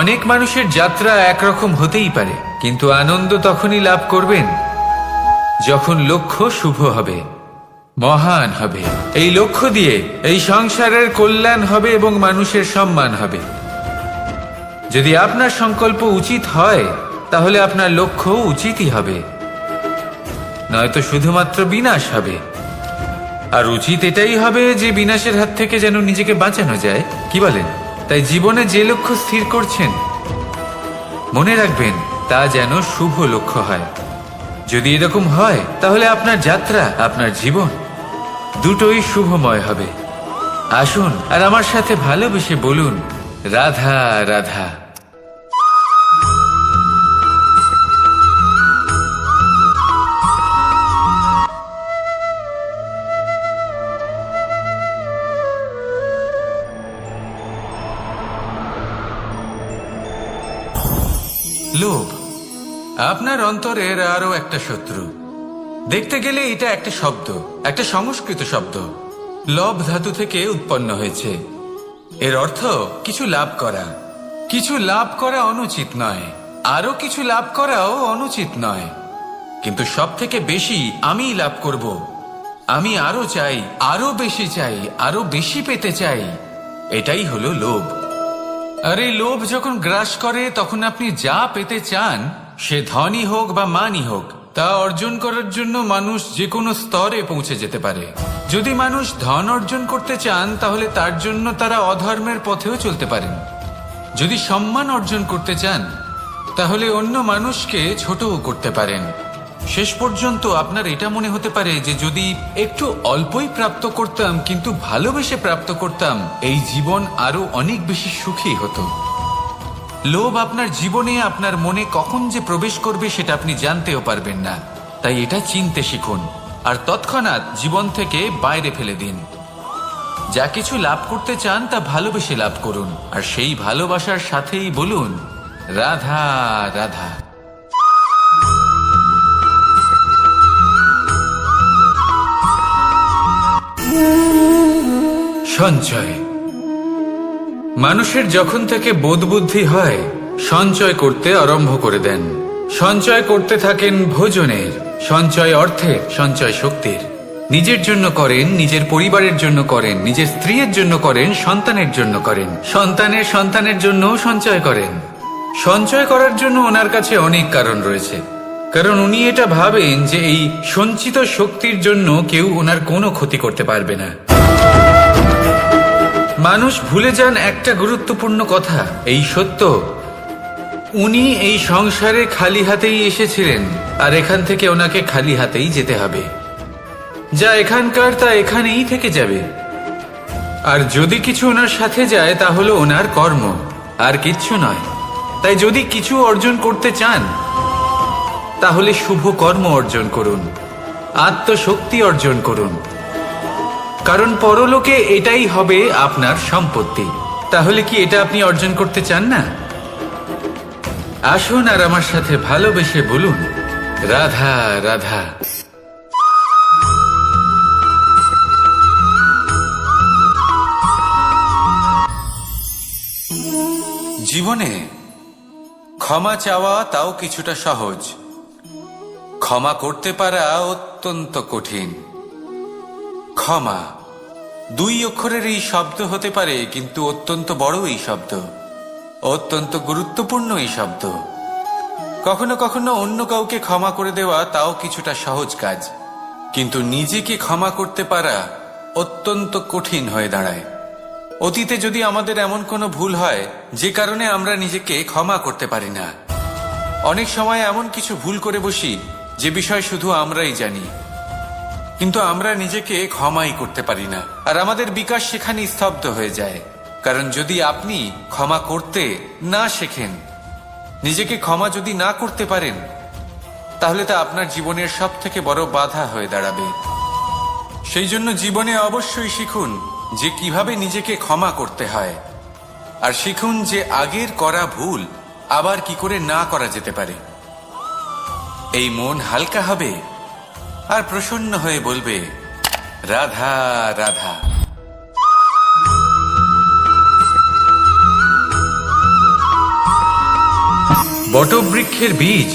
অনেক মানুষের যাত্রা একরকম হতেই পারে, কিন্তু আনন্দ তখনই লাভ করবেন যখন লক্ষ্য শুভ হবে, মহান হবে। এই লক্ষ্য দিয়ে এই সংসারের কল্যাণ হবে এবং মানুষের সম্মান হবে। যদি আপনার সংকল্প উচিত হয় তাহলে আপনার লক্ষ্য উচিতই হবে, নয়তো শুধুমাত্র বিনাশ হবে। আর উচিত এটাই হবে যে বিনাশের হাত থেকে যেন নিজেকে বাঁচানো যায়, কি বলেন? তাই জীবনে যে লক্ষ্য স্থির করছেন, মনে রাখবেন তা যেন শুভ লক্ষ্য হয়। যদি এরকম হয় তাহলে আপনার যাত্রা, আপনার জীবন দুটোই শুভময় হবে। আসুন আর আমার সাথে ভালোবেসে বলুন, রাধা রাধা। লোভ আপনার অন্তরের আরো একটা শত্রু। দেখতে গেলে এটা একটা শব্দ, একটা সংস্কৃত শব্দ, লব ধাতু থেকে উৎপন্ন হয়েছে। এর অর্থ কিছু লাভ করা। কিছু লাভ করা অনুচিত নয়, আরো কিছু লাভ করাও অনুচিত নয়, কিন্তু সব থেকে বেশি আমি লাভ করব, আমি আরো চাই, আরো বেশি চাই, আরো বেশি পেতে চাই, এটাই হলো লোভ। আর এই লোভ যখন গ্রাস করে তখন আপনি যা পেতে চান, সে ধনই হোক বা মানই হোক, তা অর্জন করার জন্য মানুষ যে কোনো স্তরে পৌঁছে যেতে পারে। যদি মানুষ ধন অর্জন করতে চান তাহলে তার জন্য তারা অধর্মের পথেও চলতে পারেন। যদি সম্মান অর্জন করতে চান তাহলে অন্য মানুষকে ছোটও করতে পারেন। শেষ পর্যন্ত আপনার এটা মনে হতে পারে যে যদি একটু অল্পই প্রাপ্ত করতাম, কিন্তু ভালোবেসে প্রাপ্ত করতাম, এই জীবন আরো অনেক বেশি সুখী হতো। লোভ আপনার জীবনে, আপনার মনে কখন যে প্রবেশ করবে সেটা আপনি জানতেও পারবেন না। তাই এটা চিনতে শিখুন। আর তৎক্ষণাৎ জীবন থেকে বাইরে ফেলে দিন। যা কিছু লাভ করতে চান তা ভালোবেসে লাভ করুন, আর সেই ভালোবাসার সাথেই বলুন রাধা রাধা। সঞ্চয়। মানুষের যখন থেকে বোধ বুদ্ধি হয় সঞ্চয় করতে আরম্ভ করে দেন। সঞ্চয় করতে থাকেন ভোজনের, সঞ্চয় অর্থের, সঞ্চয় শক্তির। নিজের জন্য করেন, নিজের পরিবারের জন্য করেন, নিজের স্ত্রীর জন্য করেন, সন্তানের জন্য করেন, সন্তানের সন্তানের জন্য সঞ্চয় করেন। সঞ্চয় করার জন্য ওনার কাছে অনেক কারণ রয়েছে, কারণ উনি এটা ভাবেন যে এই সঞ্চিত শক্তির জন্য কেউ ওনার কোনো ক্ষতি করতে পারবে না। মানুষ ভুলে যান একটা গুরুত্বপূর্ণ কথা, এই সত্য, উনি এই সংসারে খালি হাতেই এসেছিলেন, আর এখান থেকে ওনাকে খালি হাতেই যেতে হবে। যা এখানকার তা এখানেই থেকে যাবে। আর যদি কিছু ওনার সাথে যায় তা হলো ওনার কর্ম, আর কিচ্ছু নয়। তাই যদি কিছু অর্জন করতে চান তাহলে শুভ কর্ম অর্জন করুন, আত্মশক্তি অর্জন করুন, কারণ পরলোকে এটাই হবে আপনার সম্পত্তি। তাহলে কি এটা আপনি অর্জন করতে চান না? আসুন আর আমার সাথে ভালোবেসে বলুন রাধা রাধা। জীবনে ক্ষমা চাওয়া তাও কিছুটা সহজ, ক্ষমা করতে পারা অত্যন্ত কঠিন। ক্ষমা 2 অক্ষরের এই শব্দ হতে পারে, কিন্তু অত্যন্ত বড় এই শব্দ, অত্যন্ত গুরুত্বপূর্ণ এই শব্দ। কখনো কখনো অন্য কাউকে ক্ষমা করে দেওয়া তাও কিছুটা সহজ কাজ, কিন্তু নিজেকে ক্ষমা করতে পারা অত্যন্ত কঠিন হয়ে দাঁড়ায়। অতীতে যদি আমাদের এমন কোনো ভুল হয় যে কারণে আমরা নিজেকে ক্ষমা করতে পারি না, অনেক সময় এমন কিছু ভুল করে বসি যে বিষয় শুধু আমরাই জানি, কিন্তু আমরা নিজেকে ক্ষমাই করতে পারি না, আর আমাদের বিকাশ সেখানে স্তব্ধ হয়ে যায়। কারণ যদি আপনি ক্ষমা করতে না শেখেন, নিজেকে ক্ষমা যদি না করতে পারেন, তাহলে তা আপনার জীবনের সবথেকে বড় বাধা হয়ে দাঁড়াবে। সেই জন্য জীবনে অবশ্যই শিখুন যে কিভাবে নিজেকে ক্ষমা করতে হয়, আর শিখুন যে আগের করা ভুল আবার কি করে না করা যেতে পারে। এই মন হালকা হবে আর প্রসন্ন হয়ে বলবে রাধা রাধা। বটবৃক্ষের বীজ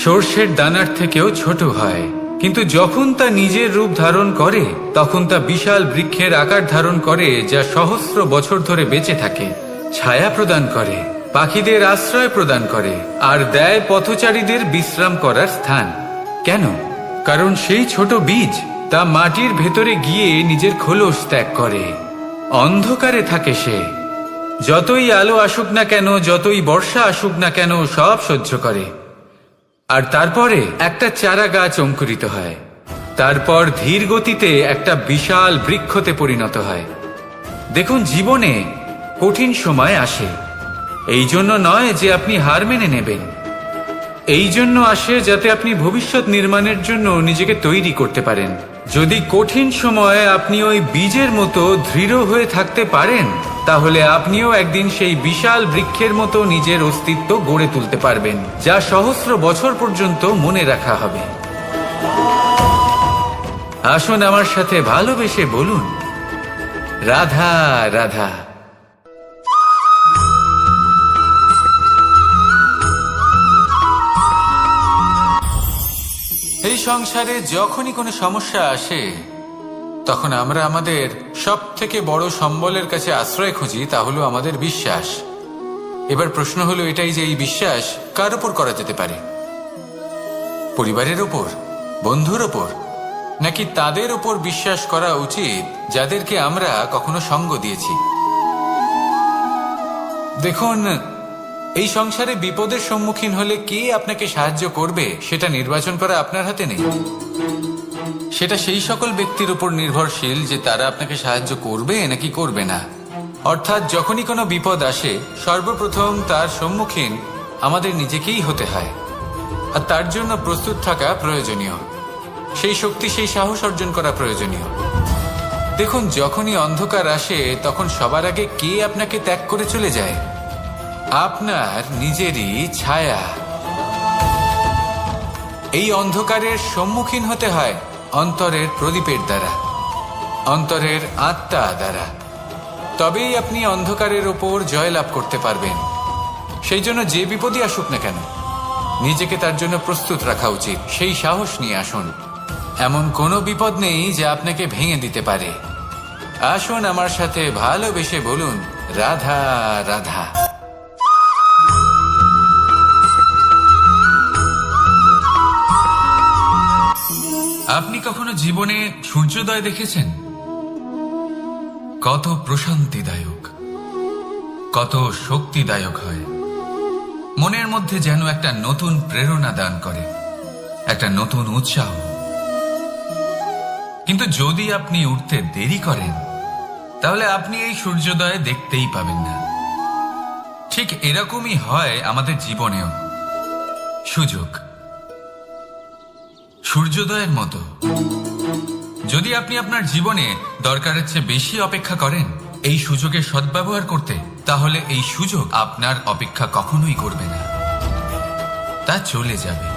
সর্ষের দানার থেকেও ছোট হয়, কিন্তু যখন তা নিজের রূপ ধারণ করে তখন তা বিশাল বৃক্ষের আকার ধারণ করে, যা সহস্র বছর ধরে বেঁচে থাকে, ছায়া প্রদান করে, পাখিদের আশ্রয় প্রদান করে, আর দেয় পথচারীদের বিশ্রাম করার স্থান। কেন? কারণ সেই ছোট বীজ তা মাটির ভেতরে গিয়ে নিজের খোলস ত্যাগ করে। অন্ধকারে থাকে সে, যতই আলো আসুক না কেন, যতই বর্ষা আসুক না কেন, সব সহ্য করে। আর তারপরে একটা চারা গাছ অঙ্কুরিত হয়, তারপর ধীর গতিতে একটা বিশাল বৃক্ষতে পরিণত হয়। দেখুন, জীবনে কঠিন সময় আসে, এই জন্য নয় যে আপনি হার মেনে নেবেন, এই জন্য আসে যাতে আপনি ভবিষ্যৎ নির্মাণের জন্য নিজেকে তৈরি করতে পারেন। যদি কঠিন সময়ে আপনি ওই বীজের মতো দৃঢ় হয়ে থাকতে পারেন, তাহলে আপনিও একদিন সেই বিশাল বৃক্ষের মতো নিজের অস্তিত্ব গড়ে তুলতে পারবেন, যা সহস্র বছর পর্যন্ত মনে রাখা হবে। আসুন আমার সাথে ভালোবেসে বলুন রাধা রাধা। এই সংসারে যখনই কোনো সমস্যা আসে তখন আমরা আমাদের সব থেকে বড় সম্বলের কাছে আশ্রয় খুঁজি, তা হলো আমাদের বিশ্বাস। এবার প্রশ্ন হলো এটাই যে এই বিশ্বাস কার উপর করা যেতে পারে? পরিবারের উপর, বন্ধুর উপর, নাকি তাদের উপর বিশ্বাস করা উচিত যাদেরকে আমরা কখনো সঙ্গ দিয়েছি? দেখুন, এই সংসারে বিপদের সম্মুখীন হলে কে আপনাকে সাহায্য করবে সেটা নির্বাচন করা আপনার হাতে নেই। সেটা সেই সকল ব্যক্তির উপর নির্ভরশীল যে তারা আপনাকে সাহায্য করবে নাকি করবে না। অর্থাৎ যখনই কোনো বিপদ আসে, সর্বপ্রথম তার সম্মুখীন আমাদের নিজেকেই হতে হয়, আর তার জন্য প্রস্তুত থাকা প্রয়োজনীয়। সেই শক্তি, সেই সাহস অর্জন করা প্রয়োজনীয়। দেখুন, যখনই অন্ধকার আসে তখন সবার আগে কে আপনাকে ত্যাগ করে চলে যায়? আপনার নিজেরই ছায়া। এই অন্ধকারের সম্মুখীন হতে হয় অন্তরের প্রদীপের দ্বারা, অন্তরের আত্মা দ্বারা। তবেই আপনি অন্ধকারের ওপর জয়লাভ করতে পারবেন। সেই জন্য যে বিপদই আসুক না কেন, নিজেকে তার জন্য প্রস্তুত রাখা উচিত। সেই সাহস নিয়ে আসুন। এমন কোনো বিপদ নেই যা আপনাকে ভেঙে দিতে পারে। আসুন আমার সাথে ভালোবেসে বলুন, রাধা রাধা। আপনি কখনো জীবনে সূর্যোদয় দেখেছেন? কত প্রশান্তিদায়ক, কত শক্তিদায়ক হয়। মনের মধ্যে যেন একটা নতুন প্রেরণা দান করে, একটা নতুন উৎসাহ। কিন্তু যদি আপনি উঠতে দেরি করেন, তাহলে আপনি এই সূর্যোদয় দেখতেই পাবেন না। ঠিক এরকমই হয় আমাদের জীবনেও। সুযোগ সূর্যোদয়ের মতো। যদি আপনি আপনার জীবনে দরকারের চেয়ে বেশি অপেক্ষা করেন এই সুযোগের সদ্ব্যবহার করতে, তাহলে এই সুযোগ আপনার অপেক্ষা কখনোই করবে না, তা চলে যাবে।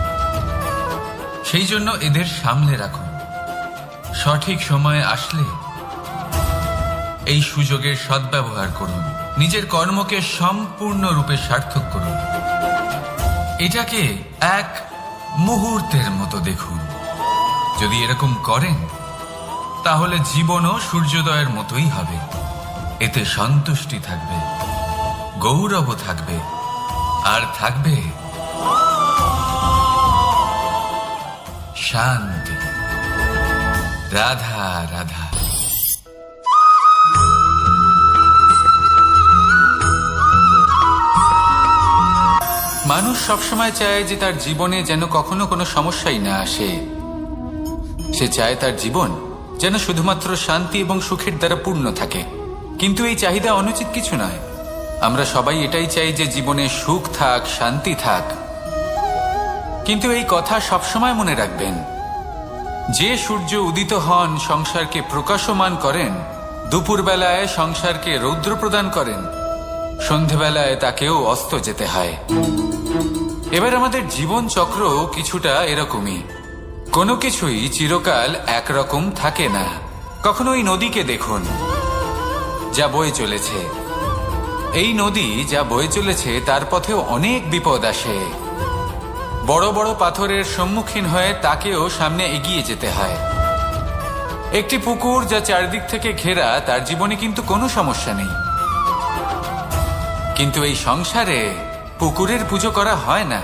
সেই জন্য এদের সামলে রাখুন। সঠিক সময়ে আসলে এই সুযোগের সদ্ব্যবহার করুন। নিজের কর্মকে সম্পূর্ণরূপে সার্থক করুন। এটাকে এক মুহূর্তের মতো দেখুন। যদি এরকম করেন, তাহলে জীবনও সূর্যোদয়ের মতোই হবে। এতে সন্তুষ্টি থাকবে, গৌরব থাকবে, আর থাকবে শান্তি। রাধা রাধা। মানুষ সবসময় চায় যে তার জীবনে যেন কখনো কোনো সমস্যাই না আসে। সে চায় তার জীবন যেন শুধুমাত্র শান্তি এবং সুখের দ্বারা পূর্ণ থাকে। কিন্তু এই চাহিদা অনুচিত কিছু নয়। আমরা সবাই এটাই চাই যে জীবনে সুখ থাক, শান্তি থাক। কিন্তু এই কথা সবসময় মনে রাখবেন, যে সূর্য উদিত হন সংসারকে প্রকাশমান করেন, দুপুরবেলায় সংসারকে রৌদ্র প্রদান করেন, সন্ধেবেলায় তাকেও অস্ত যেতে হয়। এবার আমাদের জীবন চক্র কিছুটা এরকমই। কোনো কিছুই চিরকাল একরকম থাকে না। কখনো এই নদীকে দেখুন, যা বয়ে চলেছে। এই নদী যা বয়ে চলেছে তার পথেও অনেক বিপদ আসে। বড় বড় পাথরের সম্মুখীন হয়ে তাকেও সামনে এগিয়ে যেতে হয়। একটি পুকুর যা চারদিক থেকে ঘেরা, তার জীবনে কিন্তু কোনো সমস্যা নেই। কিন্তু এই সংসারে পুকুরের পুজো করা হয় না,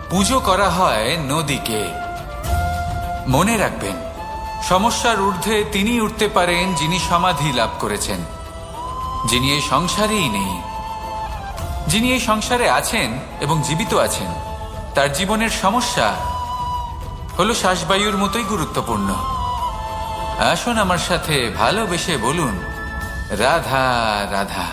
পুজো করা হয় নদীকে। মনে রাখবেন, সমস্যার ঊর্ধ্বে তিনি উঠতে পারেন যিনি সমাধি লাভ করেছেন, যিনি এই সংসারেই নেই। যিনি এই সংসারে আছেন এবং জীবিত আছেন, তার জীবনের সমস্যা হলো শ্বাসবায়ুর মতোই গুরুত্বপূর্ণ। আসুন আমার সাথে ভালোবেসে বলুন, রাধা রাধা।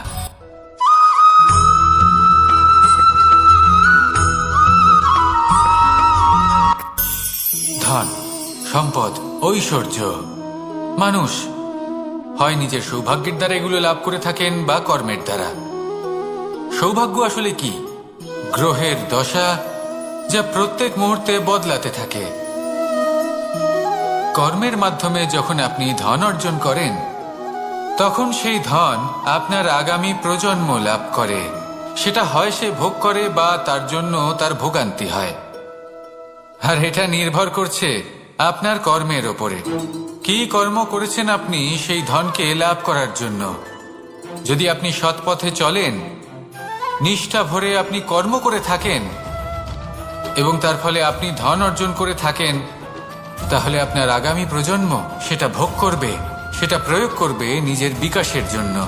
ধন, সম্পদ, ঐশ্বর্য, মানুষ হয় নিজের সৌভাগ্যের দ্বারা এগুলো লাভ করে থাকেন বা কর্মের দ্বারা। সৌভাগ্য আসলে কি? গ্রহের দশা যা প্রত্যেক মুহূর্তে বদলাতে থাকে। কর্মের মাধ্যমে যখন আপনি ধন অর্জন করেন, তখন সেই ধন আপনার আগামী প্রজন্ম লাভ করে। সেটা হয় সে ভোগ করে বা তার জন্য তার ভোগান্তি হয়। আর এটা নির্ভর করছে আপনার কর্মের ওপরে। কি কর্ম করেছেন আপনি সেই ধনকে লাভ করার জন্য? যদি আপনি সৎ পথে চলেন, নিষ্ঠা ভরে আপনি কর্ম করে থাকেন এবং তার ফলে আপনি ধন অর্জন করে থাকেন, তাহলে আপনার আগামী প্রজন্ম সেটা ভোগ করবে, সেটা প্রয়োগ করবে নিজের বিকাশের জন্য।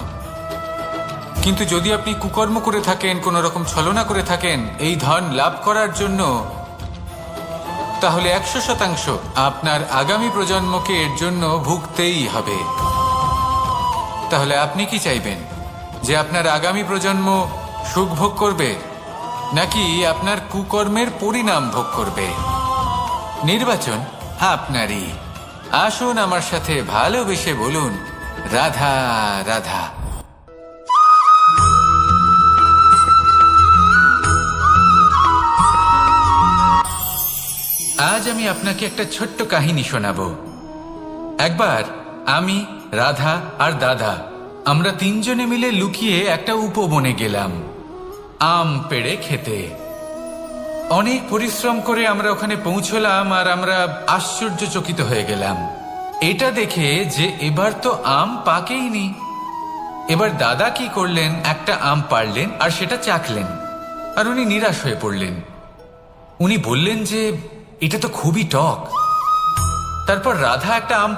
কিন্তু যদি আপনি কুকর্ম করে থাকেন, কোনো রকম ছলনা করে থাকেন এই ধন লাভ করার জন্য, তাহলে 100% আপনার আগামী প্রজন্মকে এর জন্য ভুগতেই হবে। তাহলে আপনি কি চাইবেন? যে আপনার আগামী প্রজন্ম সুখ ভোগ করবে, নাকি আপনার কুকর্মের পরিণাম ভোগ করবে? নির্বাচন আপনারই। আসুন আমার সাথে ভালোবেসে বলুন, রাধা রাধা। আজ আমি আপনাকে একটা ছোট্ট কাহিনী শোনাবো। একবার আমি, রাধা আর দাদা আমরা তিনজনে মিলে লুকিয়ে একটা উপবনে গেলাম আম পেড়ে খেতে। অনেক পরিশ্রম করে আমরা ওখানে পৌঁছলাম আর আমরা আশ্চর্যচকিত হয়ে গেলাম এটা দেখে যে এবার তো আম পাকেইনি। এবার দাদা কি করলেন, একটা আম পাড়লেন আর সেটা চাখলেন, আর উনি নিরাশ হয়ে পড়লেন। উনি বললেন যে এটা তো খুবই টক। তারপর রাধা একটা আম